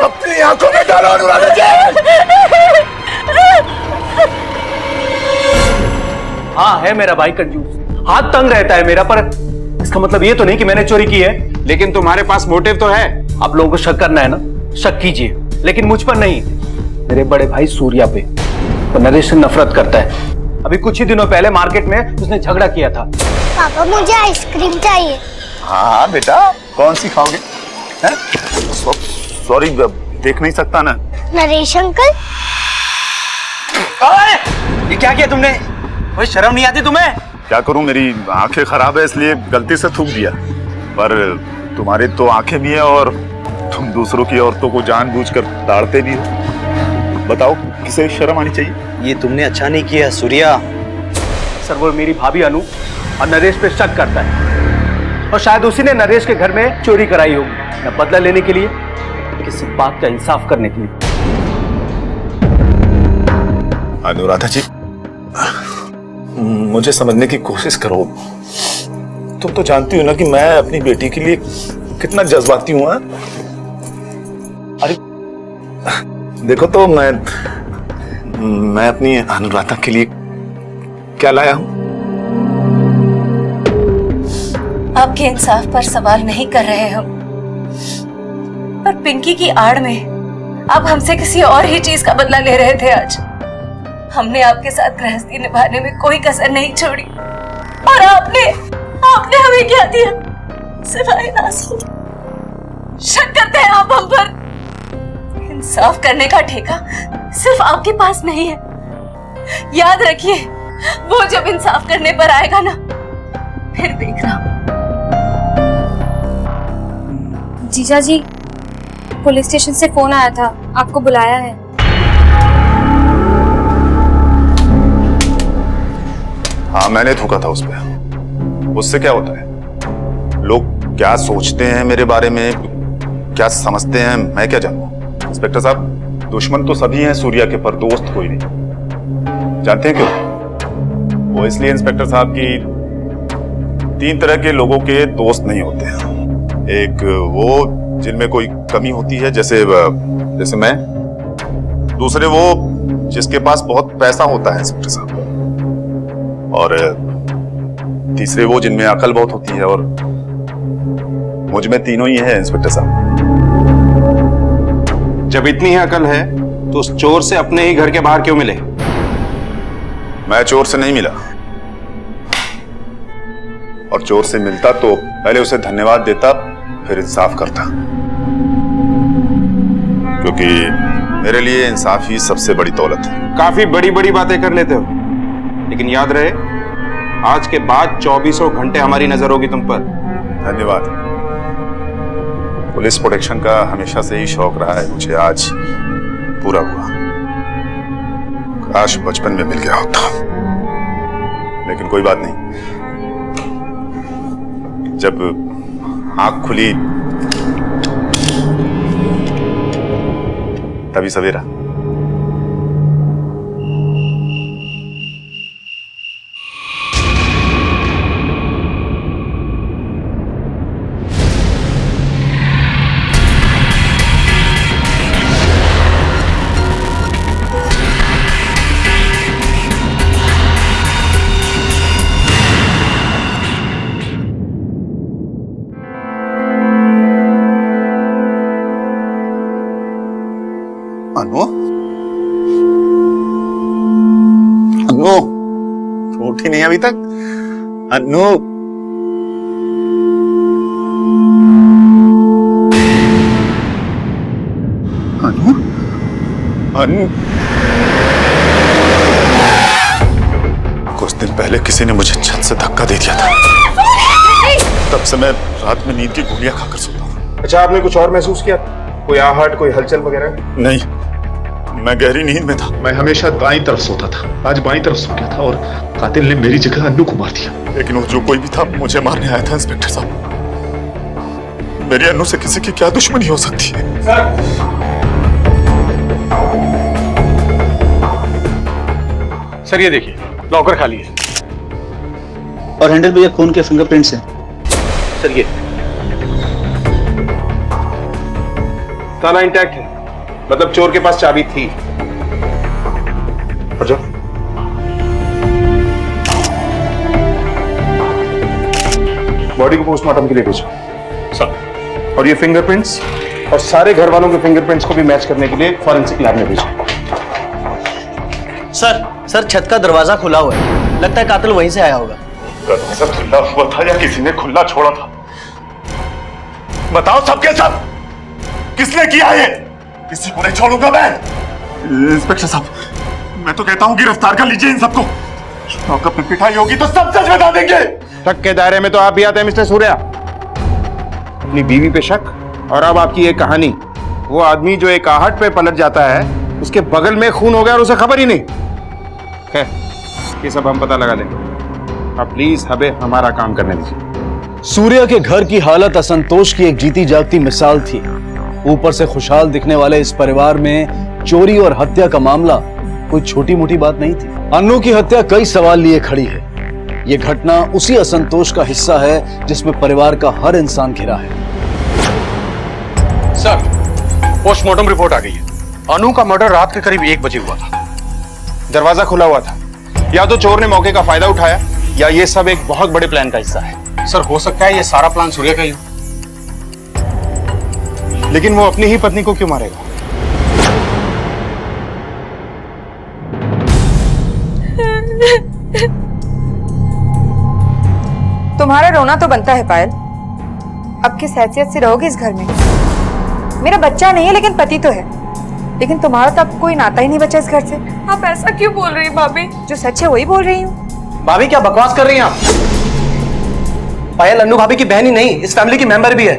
अपनी आंखों में डालो अनुराधा जी। हाँ, है मेरा भाई कंजूस, हाथ तंग रहता है मेरा, पर इसका मतलब ये तो नहीं कि मैंने चोरी की है। लेकिन तुम्हारे पास मोटिव तो है। आप लोगों को शक करना है ना, शक कीजिए, लेकिन मुझ पर नहीं, मेरे बड़े भाई सूर्या पे। तो नरेश से नफरत करता है। अभी कुछ ही दिनों पहले मार्केट में उसने झगड़ा किया था। पापा मुझे आइसक्रीम चाहिए। हाँ बेटा, कौन सी खाओगे? सॉरी, देख नहीं सकता ना। नरेश अंकल। ये क्या किया तुमने? कोई शर्म नहीं आती तुम्हें? क्या करूं, मेरी आंखें खराब है इसलिए गलती से थूक दिया, पर तुम्हारी तो आंखें भी हैं और तुम दूसरों की औरतों को जानबूझकर ताड़ते भी हो। बताओ, किसे शर्म आनी चाहिए? ये तुमने अच्छा नहीं किया सूर्या। सर, वो मेरी भाभी अनु और नरेश पे शक करता है, और शायद उसी ने नरेश के घर में चोरी कराई होगी, न बदला लेने के लिए, किसी बात का इंसाफ करने के लिए। अनुराधा जी, मुझे समझने की कोशिश करो। तुम तो जानती हो ना कि मैं अपनी बेटी के लिए कितना जज्बाती हूं। अरे देखो तो, मैं अपनी अनुराधा के लिए क्या लाया हूं। आपके इंसाफ पर सवाल नहीं कर रहे हम, पर पिंकी की आड़ में आप हमसे किसी और ही चीज का बदला ले रहे थे। आज हमने आपके साथ गृहस्थी निभाने में कोई कसर नहीं छोड़ी, और आपने हमें क्या दिया सिवाय नासूर। शक करते हैं आप हम पर। इंसाफ करने का ठेका सिर्फ आपके पास नहीं है। याद रखिए, वो जब इंसाफ करने पर आएगा ना, फिर देखना। जीजा जी, पुलिस स्टेशन से फोन आया था, आपको बुलाया है। हाँ, मैंने थूका था उस पे। उससे क्या होता है? लोग क्या सोचते हैं मेरे बारे में, क्या समझते हैं, मैं क्या जानूं। इंस्पेक्टर साहब, दुश्मन तो सभी हैं सूर्या के, पर दोस्त कोई नहीं। जानते हैं क्यों? वो इसलिए इंस्पेक्टर साहब की 3 तरह के लोगों के दोस्त नहीं होते हैं। एक वो जिनमें कोई कमी होती है, जैसे मैं। दूसरे वो जिसके पास बहुत पैसा होता है इंस्पेक्टर साहब। और तीसरे वो जिनमें अकल बहुत होती है, और मुझ में तीनों ही है इंस्पेक्टर साहब। जब इतनी ही अकल है तो उस चोर से अपने ही घर के बाहर क्यों मिले? मैं चोर से नहीं मिला, और चोर से मिलता तो पहले उसे धन्यवाद देता, फिर इंसाफ करता, क्योंकि मेरे लिए इंसाफ ही सबसे बड़ी दौलत है। काफी बड़ी बड़ी बातें कर लेते हो, लेकिन याद रहे, आज के बाद 24 घंटे हमारी नजर होगी तुम पर। धन्यवाद। पुलिस प्रोटेक्शन का हमेशा से ही शौक रहा है मुझे, आज पूरा हुआ। काश बचपन में मिल गया होता, लेकिन कोई बात नहीं। जब आंख खुली तभी सवेरा। अनु, अनु, उठी नहीं अभी तक? अनु, अनु, अनु। कुछ दिन पहले किसी ने मुझे छत से धक्का दे दिया था, तब से मैं रात में नींद की गोलियां खाकर सोता हूँ। अच्छा, आपने कुछ और महसूस किया? कोई आहट, कोई हलचल वगैरह? नहीं, मैं गहरी नींद में था। मैं हमेशा दाईं तरफ सोता था, आज बाईं तरफ सो गया था और कातिल ने मेरी जगह अन्नू को मार दिया। लेकिन वो जो कोई भी था मुझे मारने आया था इंस्पेक्टर साहब। मेरी अन्नू से किसी की क्या दुश्मनी हो सकती है? सर ये देखिए, लॉकर खाली है और हैंडल पे ये खून के फिंगरप्रिंट्स हैं। सर ये ताला इंटैक्ट है, मतलब चोर के पास चाबी थी। अच्छा, बॉडी को पोस्टमार्टम के लिए भेजो सर। और ये फिंगरप्रिंट्स और सारे घर वालों के फिंगरप्रिंट्स को भी मैच करने के लिए फॉरेंसिक लैब में भेजो। सर छत का दरवाजा खुला हुआ है, लगता है कातिल वहीं से आया होगा। दरवाजा खुला हुआ था या किसी ने खुला छोड़ा था? बताओ सबके सब, किसने किया ये? किसी को नहीं छोड़ूंगा मैं। इंस्पेक्टर साहब, मैं तो कहता हूँ गिरफ्तार कर लीजिए इन सबको। लॉकअप में पिटाई होगी तो सब सच बता देंगे। शक के दायरे में तो आप भी आते हैं मिस्टर सूर्या। अपनी बीवी पे शक और अब आपकी ये कहानी। वो आदमी जो एक आहट पे पलट जाता है, उसके बगल में खून हो गया और उसे खबर ही नहीं। खैर, ये सब हम पता लगा लेंगे। आप प्लीज हमें हमारा काम करने दीजिए। सूर्या के घर की हालत असंतोष की एक जीती जागती मिसाल थी। ऊपर से खुशहाल दिखने वाले इस परिवार में चोरी और हत्या का मामला कोई छोटी मोटी बात नहीं थी। अन्नू की हत्या कई सवाल लिए खड़ी है। ये घटना उसी असंतोष का हिस्सा है जिसमें परिवार का हर इंसान घिरा है। सर, पोस्टमार्टम रिपोर्ट आ गई है। अनु का मर्डर रात के करीब 1 बजे हुआ था। दरवाजा खुला हुआ था। या तो चोर ने मौके का फायदा उठाया या ये सब एक बहुत बड़े प्लान का हिस्सा है। सर, हो सकता है ये सारा प्लान सूर्य का ही हो। लेकिन वो अपनी ही पत्नी को क्यों मारेगा? तुम्हारा रोना तो बनता है पायल। अब किस हैसियत से रहोगे इस घर में? मेरा बच्चा नहीं है लेकिन पति तो है। लेकिन तुम्हारा तो अब कोई नाता ही नहीं बचा इस घर से। आप ऐसा क्यों बोल रही हैं भाभी? जो सच है वही बोल रही हूँ। भाभी क्या बकवास कर रही हैं आप? पायल अन्नू भाभी की बहन ही नहीं, इस फैमिली की मेंबर भी है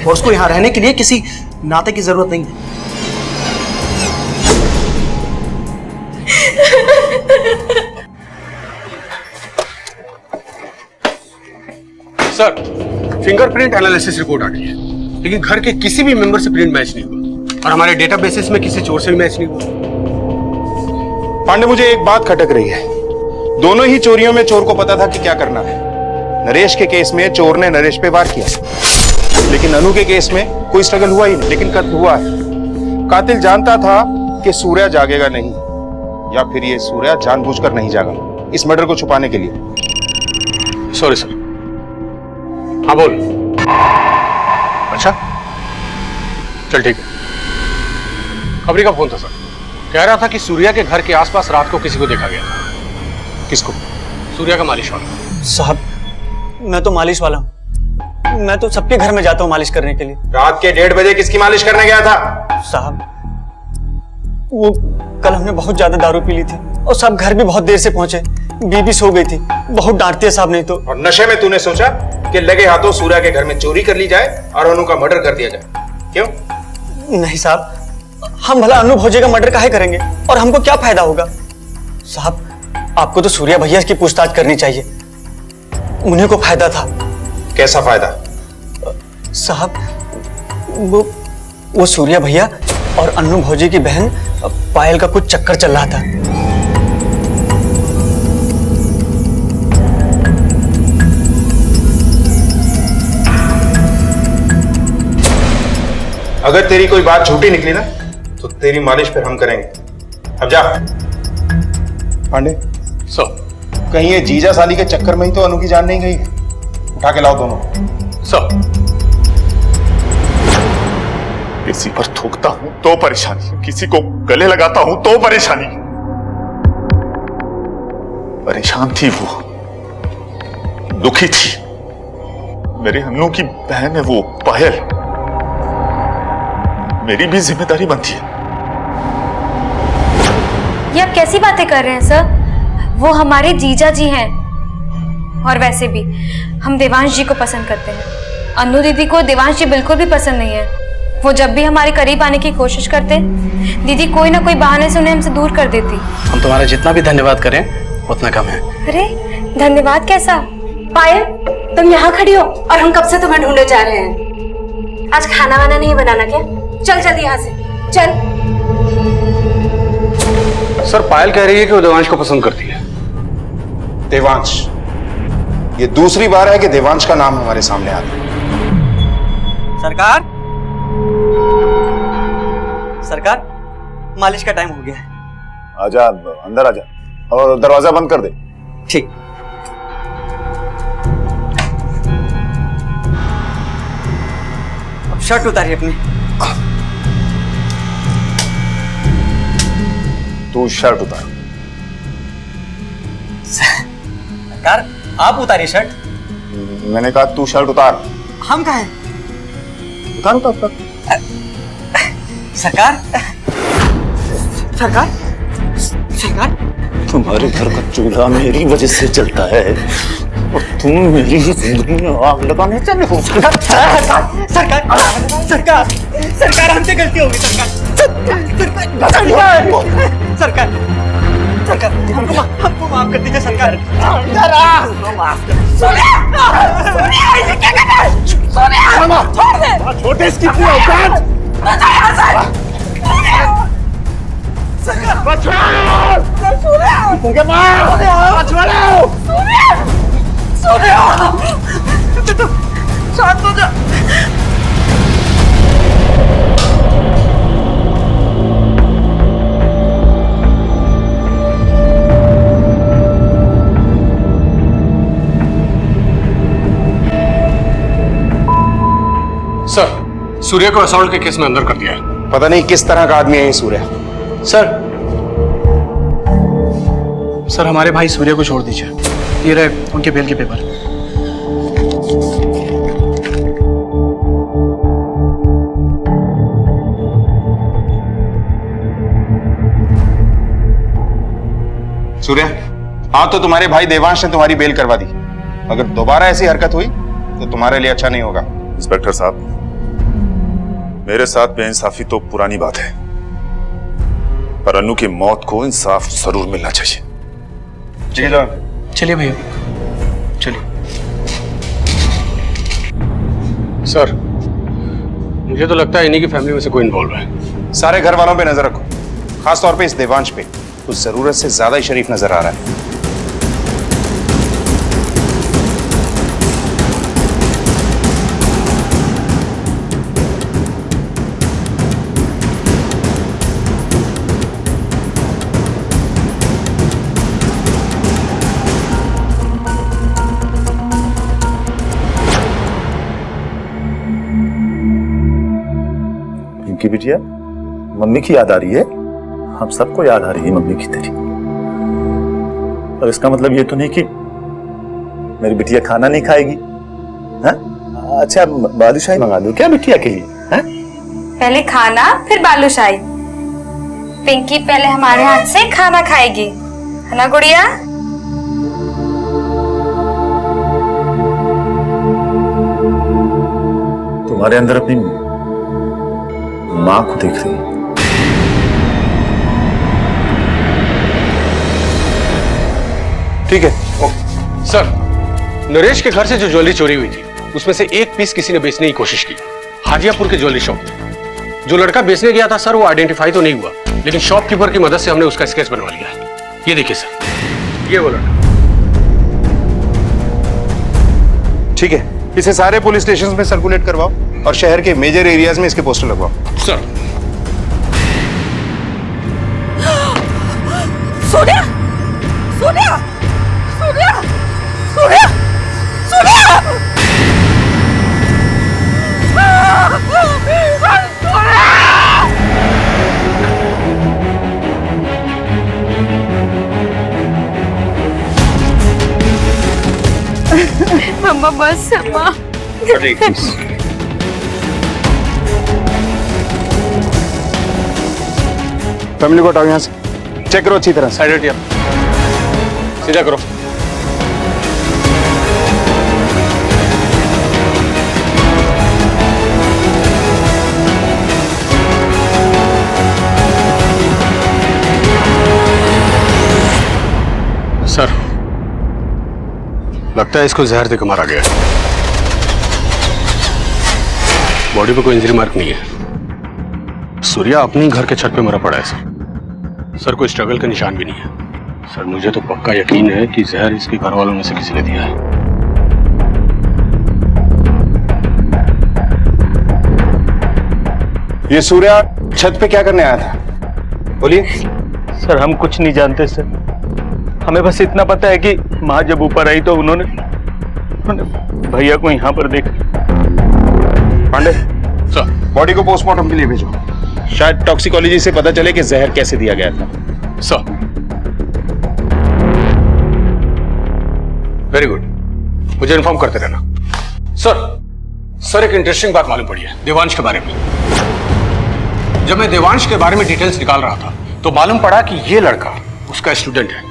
और उसको यहाँ रहने के लिए किसी नाते की जरूरत नहीं है। सर, फिंगरप्रिंट एनालिसिस रिपोर्ट आ गई है, लेकिन घर के किसी भी मेंबर से प्रिंट मैच नहीं हुआ और हमारे डेटाबेसिस में किसी चोर से भी मैच नहीं हुआ। पांडे, मुझे एक बात खटक रही है। दोनों ही चोरियों में चोर को पता था कि क्या करना है। नरेश के केस में चोर ने नरेश पे वार किया, लेकिन अनु के केस में कोई स्ट्रगल हुआ ही नहीं, लेकिन कत्ल हुआ है। कातिल जानता था कि सूर्या जागेगा नहीं, या फिर ये सूर्या जानबूझकर नहीं जागा इस मर्डर को छुपाने के लिए। Sorry sir. हाँ बोल। अच्छा, चल ठीक है। खबरी का फोन था सर, कह रहा था कि सूर्या के घर के आसपास रात को किसी को देखा गया था। किसको? सूर्या का मालिश वाला। साहब, मैं तो मालिश वाला हूँ। मैं तो सबके घर में जाता हूँ मालिश करने के लिए। रात के 1:30 बजे किसकी मालिश करने गया था? साहब, वो कल हमने बहुत ज्यादा दारू पी ली थी और सब घर भी बहुत देर से पहुंचे। बीबी सो गई थी, बहुत डांटती है साहब नहीं तो। और नशे में तूने सोचा कि लगे हाथों सूर्या के घर में चोरी कर ली जाए और अनु का मर्डर कर दिया जाए, क्यों? नहीं साहब, हम भला अनु भोजे का मर्डर काहे करेंगे और हमको क्या फायदा होगा? साहब आपको तो सूर्या भैया की पूछताछ करनी चाहिए, उन्हीं को फायदा था। कैसा फायदा? साहब वो सूर्या भैया और अन्नू भौजी की बहन पायल का कुछ चक्कर चल रहा था। अगर तेरी कोई बात झूठी निकली ना तो तेरी मालिश फिर हम करेंगे। अब जा। पांडे कहीं ये जीजा साली के चक्कर में ही तो अनु की जान नहीं गई। उठा के लाओ दोनों। किसी पर थूकता हूं तो परेशानी, किसी को गले लगाता हूं तो परेशानी। परेशान थी वो, दुखी थी। मेरे अन्नू की बहन है वो पायल, मेरी भी जिम्मेदारी बनती है। ये आप कैसी बातें कर रहे हैं सर? वो हमारे जीजा जी हैं और वैसे भी हम देवांश जी को पसंद करते हैं। अन्नू दीदी को देवांश जी बिल्कुल भी पसंद नहीं है। वो जब भी हमारे करीब आने की कोशिश करते, दीदी कोई ना कोई बहाने से उन्हें हमसे दूर कर देती। हम तुम्हारा जितना भी धन्यवाद करें उतना कम है। अरे धन्यवाद कैसा? पायल तुम यहाँ खड़ी हो और हम कब से तुम्हें ढूंढे जा रहे हैं। आज खाना वाना नहीं बनाना क्या? चल जल्दी यहाँ से चल। सर पायल कह रही है कि वो देवांश को पसंद करती है। देवांश, ये दूसरी बार है कि देवांश का नाम हमारे सामने आता है। सरकार मालिश का टाइम हो गया है। आजा अंदर आजा और दरवाजा बंद कर दे। ठीक। अब शर्ट उतारिए अपनी। तू शर्ट उतार। सरकार आप उतारिए शर्ट। मैंने कहा तू शर्ट उतार। हम कहा है? उतार उतार उतार। सरकार सरकार सरकार तुम्हारे घर का चूल्हा मेरी वजह से चलता है और तुम मेरी जिंदगी में आग लगाने चले हो। सरकार सरकार सरकार हमसे गलती होगी। सरकार सरकार सरकार हमको माफ कर दीजिए सरकार। छोटे इसकी इतनी औकात। शांत हो जा। सर सूर्या को असॉल्ट के केस में अंदर कर दिया है। पता नहीं किस तरह का आदमी है ये सूर्या। सर हमारे भाई सूर्य को छोड़ दीजिए। ये रहे उनके बेल के पेपर। सूर्या हाँ, तो तुम्हारे भाई देवांश ने तुम्हारी बेल करवा दी। अगर दोबारा ऐसी हरकत हुई तो तुम्हारे लिए अच्छा नहीं होगा। इंस्पेक्टर साहब, मेरे साथ बेइंसाफी तो पुरानी बात है, पर अन्नू की मौत को इंसाफ जरूर मिलना चाहिए। चलिए भैया चलिए। सर मुझे तो लगता है इन्हीं की फैमिली में से कोई इन्वॉल्व है। सारे घर वालों पे नजर रखो, खास तौर पे इस देवांश पे। कुछ जरूरत से ज्यादा ही शरीफ नजर आ रहा है। पिंकी बिटिया, मम्मी की याद आ रही है? हम सबको याद आ रही है मम्मी की तेरी। और इसका मतलब ये तो नहीं कि मेरी बिटिया खाना नहीं खाएगी। हाँ? अच्छा बालूशाही मंगा दो क्या बिटिया के लिए? हाँ? पहले खाना फिर बालूशाही। पिंकी पहले हमारे हाथ से खाना खाएगी, है ना गुड़िया? तुम्हारे अंदर अपनी माँ को देख रही है। ठीक है सर, नरेश के घर से जो ज्वेलरी चोरी हुई थी उसमें से एक पीस किसी ने बेचने की कोशिश की हाजियापुर के ज्वेलरी शॉप। जो लड़का बेचने गया था सर वो आइडेंटिफाई तो नहीं हुआ, लेकिन शॉपकीपर की मदद से हमने उसका स्केच बनवा लिया है। ये देखिए सर, ये वो लड़का। ठीक है, इसे सारे पुलिस स्टेशन में सर्कुलेट करवाओ और शहर के मेजर एरियाज में इसके पोस्टर लगवाओ। सर। सूर्या, सूर्या, सूर्या, सूर्या, सूर्या! मम्मा बस अम्मा। फैमिली को हटाओ यहाँ से। चेक करो अच्छी तरह। साइड हटिए, सीधा करो। सर, लगता है इसको जहर देकर मारा गया है। बॉडी पे कोई इंजरी मार्क नहीं है। सूर्या अपनी घर के छत पे मरा पड़ा है सर। सर, कोई स्ट्रगल का निशान भी नहीं है। सर, मुझे तो पक्का यकीन है कि जहर इसके घर वालों में से किसी ने दिया है। ये सूर्या छत पे क्या करने आया था? बोलिए। सर, हम कुछ नहीं जानते सर। हमें बस इतना पता है कि माँ जब ऊपर आई तो उन्होंने भैया को यहाँ पर देखा। पांडे सर, बॉडी को पोस्टमार्टम के लिए भेजो। शायद टॉक्सिकोलॉजी से पता चले कि जहर कैसे दिया गया था। सर। वेरी गुड, मुझे इन्फॉर्म करते रहना। सर, एक इंटरेस्टिंग बात मालूम पड़ी है देवांश के बारे में। जब मैं देवांश के बारे में डिटेल्स निकाल रहा था तो मालूम पड़ा कि ये लड़का उसका स्टूडेंट है।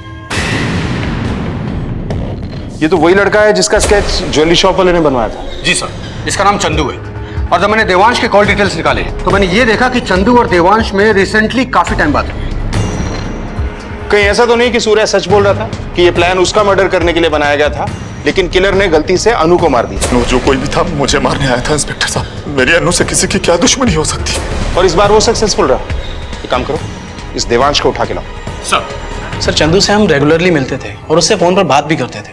ये तो वही लड़का है जिसका स्केच ज्वेलरी शॉप वाले ने बनवाया था। जी सर, इसका नाम चंदू है। और जब मैंने देवांश के कॉल डिटेल्स निकाले तो मैंने ये देखा कि चंदू और देवांश में रिसेंटली काफी टाइम बात हुई। कहीं ऐसा तो नहीं कि सूर्या सच बोल रहा था कि ये प्लान उसका मर्डर करने के लिए बनाया गया था, लेकिन किलर ने गलती से अनु को मार दिया? जो कोई भी था मुझे मारने आया था इंस्पेक्टर साहब। मेरी अनु से किसी की क्या दुश्मनी हो सकती? और इस बार वो सक्सेसफुल रहा। एक काम करो, इस देवांश को उठा के लाओ। सर, चंदू से हम रेगुलरली मिलते थे और उससे फोन पर बात भी करते थे।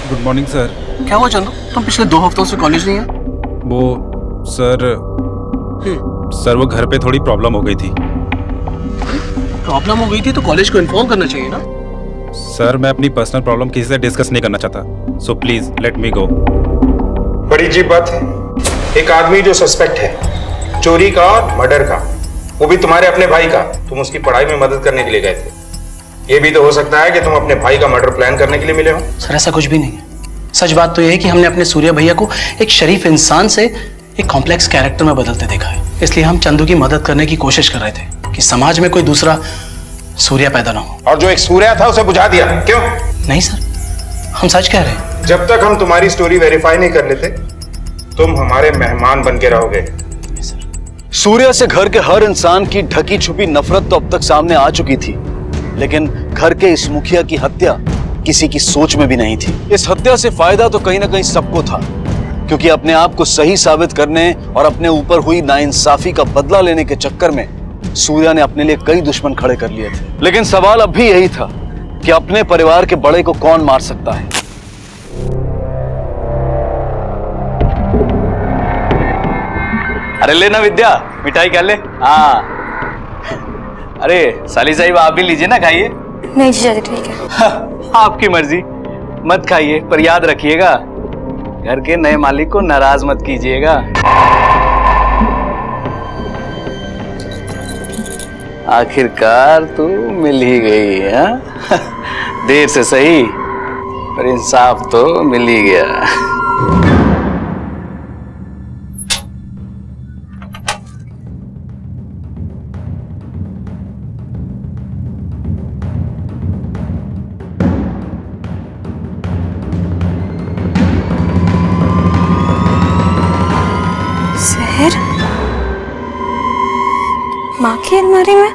Good morning sir. क्या हुआ चंदू, तुम पिछले 2 हफ्तों से कॉलेज नहीं है? वो सर वो घर पे थोड़ी प्रॉब्लम हो गई थी। प्रॉब्लम हो गई थी तो कॉलेज को इन्फॉर्म करना चाहिए ना। सर, मैं अपनी पर्सनल प्रॉब्लम किसी से डिस्कस नहीं करना चाहता, सो प्लीज लेट मी गो। बड़ी अजीब बात है, एक आदमी जो सस्पेक्ट है चोरी का और मर्डर का, वो भी तुम्हारे अपने भाई का, तुम उसकी पढ़ाई में मदद करने के लिए गए थे। ये भी तो हो सकता है कि तुम अपने भाई का मर्डर प्लान करने के लिए मिले हो। सर, ऐसा कुछ भी नहीं है। सच बात तो यह है कि हमने अपने सूर्या भैया को एक शरीफ इंसान से एक कॉम्प्लेक्स कैरेक्टर में बदलते देखा है। इसलिए हम चंदू की मदद करने की कोशिश कर रहे थे कि समाज में कोई दूसरा सूर्या पैदा ना हो। और जो एक सूर्या था उसे बुझा दिया, क्यों? नहीं सर, हम सच कह रहे हैं। जब तक हम तुम्हारी स्टोरी वेरीफाई नहीं कर लेते तुम हमारे मेहमान बन के रहोगे। सूर्या से घर के हर इंसान की ढकी छुपी नफरत तो अब तक सामने आ चुकी थी, लेकिन घर के इस मुखिया की हत्या किसी की सोच में भी नहीं थी। इस हत्या से फायदा तो कहीं ना कहीं सबको था, क्योंकि अपने आप को सही साबित करने और अपने ऊपर हुई नाइंसाफी का बदला लेने के चक्कर में सूर्या ने अपने लिए कई दुश्मन खड़े कर लिए थे। लेकिन सवाल अब भी यही था कि अपने परिवार के बड़े को कौन मार सकता है। अरे लेना विद्या, मिठाई क्या ले? हाँ। अरे साली साहिब आप भी लीजिए ना, खाइए। नहीं जीजा जी ठीक है। आपकी मर्जी, मत खाइए पर याद रखिएगा घर के नए मालिक को नाराज मत कीजिएगा। आखिरकार तू मिल ही गई है। देर से सही पर इंसाफ तो मिल ही गया। जहर माँ की अलमारी में?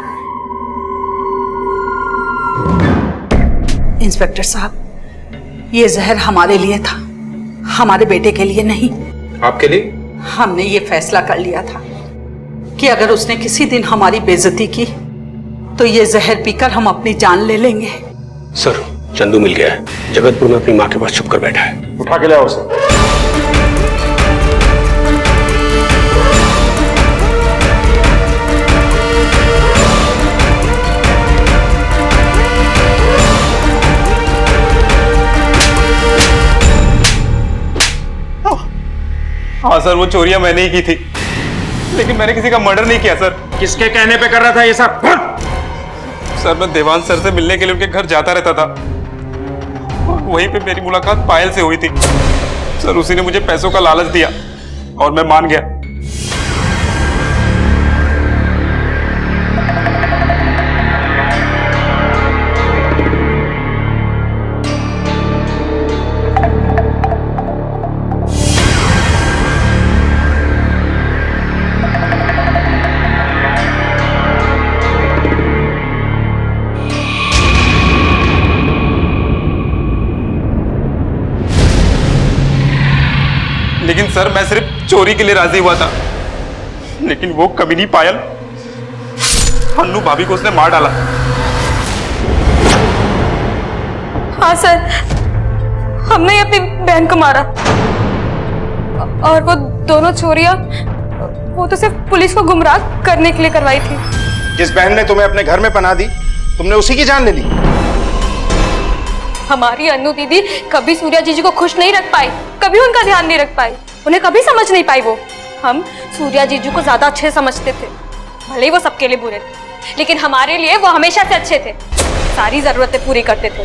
इंस्पेक्टर साहब, ये जहर हमारे लिए था, हमारे बेटे के लिए नहीं। आपके लिए? हमने ये फैसला कर लिया था कि अगर उसने किसी दिन हमारी बेइज्जती की तो ये जहर पीकर हम अपनी जान ले लेंगे। सर, चंदू मिल गया है, जगतपुर में अपनी माँ के पास छुप कर बैठा है। उठा के लाओ उसे। हाँ सर, वो चोरियां मैंने ही की थी, लेकिन मैंने किसी का मर्डर नहीं किया सर। किसके कहने पे कर रहा था ये सब? सर, मैं देवांश सर से मिलने के लिए उनके घर जाता रहता था। वहीं पे मेरी मुलाकात पायल से हुई थी। सर, उसी ने मुझे पैसों का लालच दिया और मैं मान गया। लेकिन सर, मैं सिर्फ चोरी के लिए राजी हुआ था, लेकिन वो कमीनी पायल, अन्नू भाभी को उसने मार डाला। हाँ सर, हमने ही अपनी बहन को मारा। और वो दोनों चोरियां वो तो सिर्फ पुलिस को गुमराह करने के लिए करवाई थी। जिस बहन ने तुम्हें अपने घर में पनाह दी, तुमने उसी की जान ले ली। हमारी अन्नू दीदी कभी सूर्या जीजी को खुश नहीं रख पाई, कभी उनका ध्यान नहीं रख पाई, उन्हें कभी समझ नहीं पाई। वो हम सूर्या जीजू को ज्यादा अच्छे समझते थे, भले ही वो सबके लिए बुरे थे, लेकिन हमारे लिए वो हमेशा से अच्छे थे। सारी जरूरतें पूरी करते थे,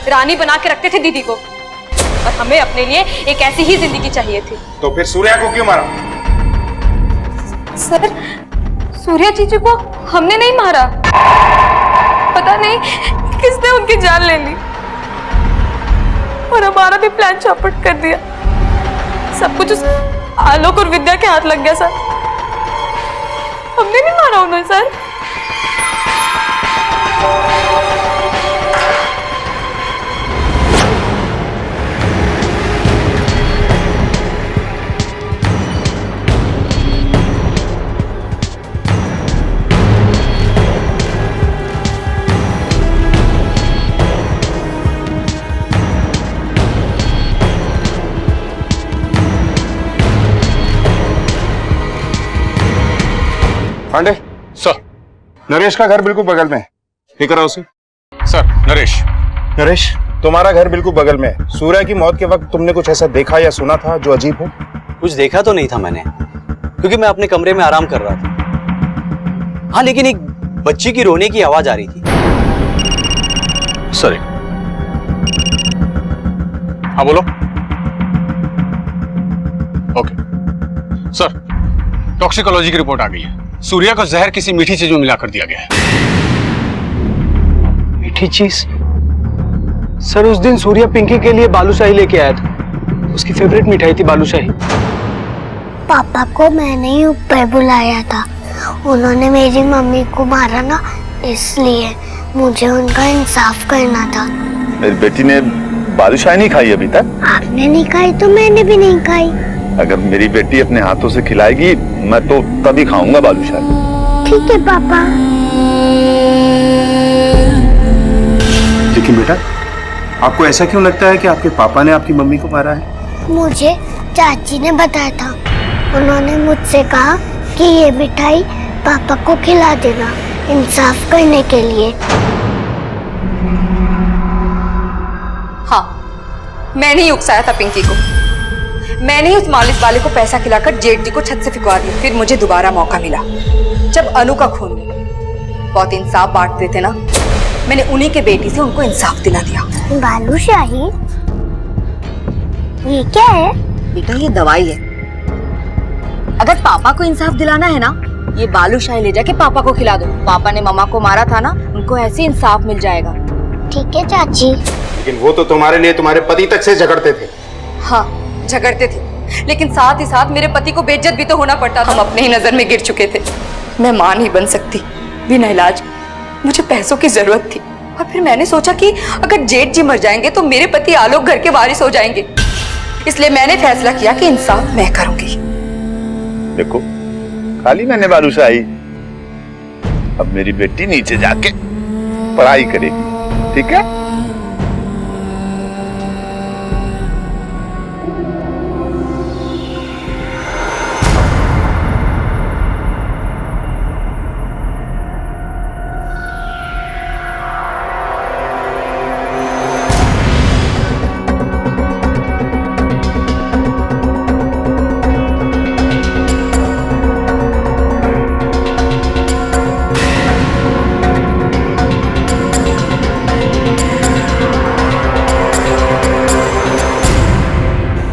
रानी बना के रखते थे दीदी को, और हमें अपने लिए एक ऐसी ही जिंदगी चाहिए थी। तो फिर सूर्या को क्यों मारा? सर, सूर्या जीजू को हमने नहीं मारा, पता नहीं किसने उनकी जान ले ली और हमारा भी प्लान चौपट कर दिया। सब कुछ उस आलोक और विद्या के हाथ लग गया सर। हमने नहीं मारा उन्हें सर। पांडे सर, नरेश का घर बिल्कुल बगल में है, लेकर आओ उसे। सर, नरेश, तुम्हारा घर बिल्कुल बगल में है। सूर्या की मौत के वक्त तुमने कुछ ऐसा देखा या सुना था जो अजीब हो? कुछ देखा तो नहीं था मैंने, क्योंकि मैं अपने कमरे में आराम कर रहा था। हाँ, लेकिन एक बच्ची की रोने की आवाज आ रही थी। सर, हाँ बोलो। ओके सर, टॉक्सिकोलॉजी की रिपोर्ट आ गई है। सूर्या को जहर किसी मीठी चीज में मिलाकर दिया गया है। मीठी चीज? सर, उस दिन सूर्या पिंकी के लिए बालूशाही लेके आया था, उसकी फेवरेट मिठाई थी बालूशाही। पापा को मैंने ही ऊपर बुलाया था, उन्होंने मेरी मम्मी को मारा ना, इसलिए मुझे उनका इंसाफ करना था। मेरी बेटी ने बालूशाही नहीं खाई अभी तक? आपने नहीं खाई तो मैंने भी नहीं खाई। अगर मेरी बेटी अपने हाथों से खिलाएगी, मैं तो तभी खाऊंगा बालूशाही। ठीक है पापा। लेकिन बेटा, आपको ऐसा क्यों लगता है कि आपके पापा ने आपकी मम्मी को मारा है? मुझे चाची ने बताया था, उन्होंने मुझसे कहा कि ये मिठाई पापा को खिला देना, इंसाफ करने के लिए। हाँ, मैंने ही उकसाया था पिंकी को, मैंने ही उस मालिक वाले को पैसा खिलाकर जेठ जी को छत से फिकवा दिया। फिर मुझे दोबारा मौका मिला जब अनु का खून हुआ। बहुत इंसाफ बांटते थे ना, मैंने उन्हीं के बेटी से उनको इंसाफ दिला दिया। बालूशाही? ये क्या है? बेटा, ये दवाई है। अगर पापा को इंसाफ दिलाना है ना, ये बालूशाही ले जाके पापा को खिला दो। पापा ने मम्मा को मारा था ना, उनको ऐसे इंसाफ मिल जाएगा। ठीक है चाची। लेकिन वो तो तुम्हारे लिए तुम्हारे पति तक से झगड़ते थे। हाँ, झगड़ते थे, लेकिन साथ ही साथ मेरे पति को बेइज्जत भी तो होना पड़ता था। हम अपने ही नजर में गिर चुके थे। मैं मां नहीं बन सकती बिना इलाज। मुझे पैसों की जरूरत थी और फिर मैंने सोचा कि अगर जेठ जी मर जाएंगे तो मेरे पति आलोक घर के वारिस हो जाएंगे। इसलिए मैंने फैसला किया कि इंसाफ मैं करूंगी। देखो, खाली मैंने बालूशाही, अब मेरी बेटी नीचे जाके पढ़ाई करेगी, ठीक है?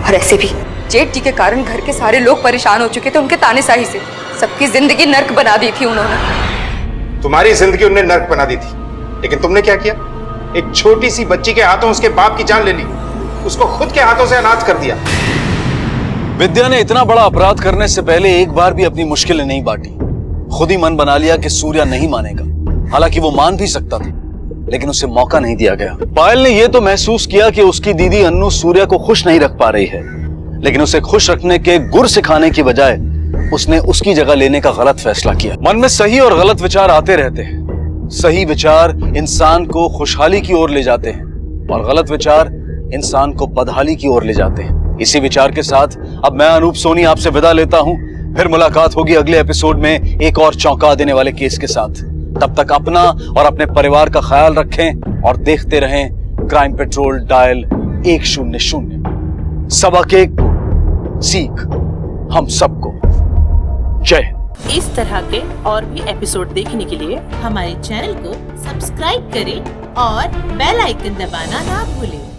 और ऐसे भी जेठ जी के कारण घर के सारे लोग परेशान हो चुके थे उनके तानेशाही से। सबकी जिंदगी नर्क बना दी थी उन्होंने। तुम्हारी जिंदगी उन्होंने नर्क बना दी थी, लेकिन तुमने क्या किया? एक छोटी सी बच्ची के हाथों उसके बाप की जान ले ली, उसको खुद के हाथों से अनाथ कर दिया। विद्या ने इतना बड़ा अपराध करने से पहले एक बार भी अपनी मुश्किलें नहीं बांटी। खुद ही मन बना लिया कि सूर्या नहीं मानेगा। हालांकि वो मान भी सकता था, लेकिन उसे मौका नहीं दिया गया। पायल ने यह तो महसूस किया कि उसकी दीदी अन्नू सूर्या को खुश नहीं रख पा रही है, लेकिन उसे खुश रखने के गुर सिखाने की बजाय उसने उसकी जगह लेने का गलत फैसला किया। मन में सही और गलत विचार आते रहते हैं। सही विचार इंसान को खुशहाली की ओर ले जाते हैं और गलत विचार इंसान को बदहाली की ओर ले जाते हैं। इसी विचार के साथ अब मैं अनूप सोनी आपसे विदा लेता हूं। फिर मुलाकात होगी अगले एपिसोड में एक और चौंका देने वाले केस के साथ। तब तक अपना और अपने परिवार का ख्याल रखें और देखते रहें क्राइम पेट्रोल डायल 100। सबक एक सीख हम सबको। जय हिंद। इस तरह के और भी एपिसोड देखने के लिए हमारे चैनल को सब्सक्राइब करें और बेल आइकन दबाना ना भूलें।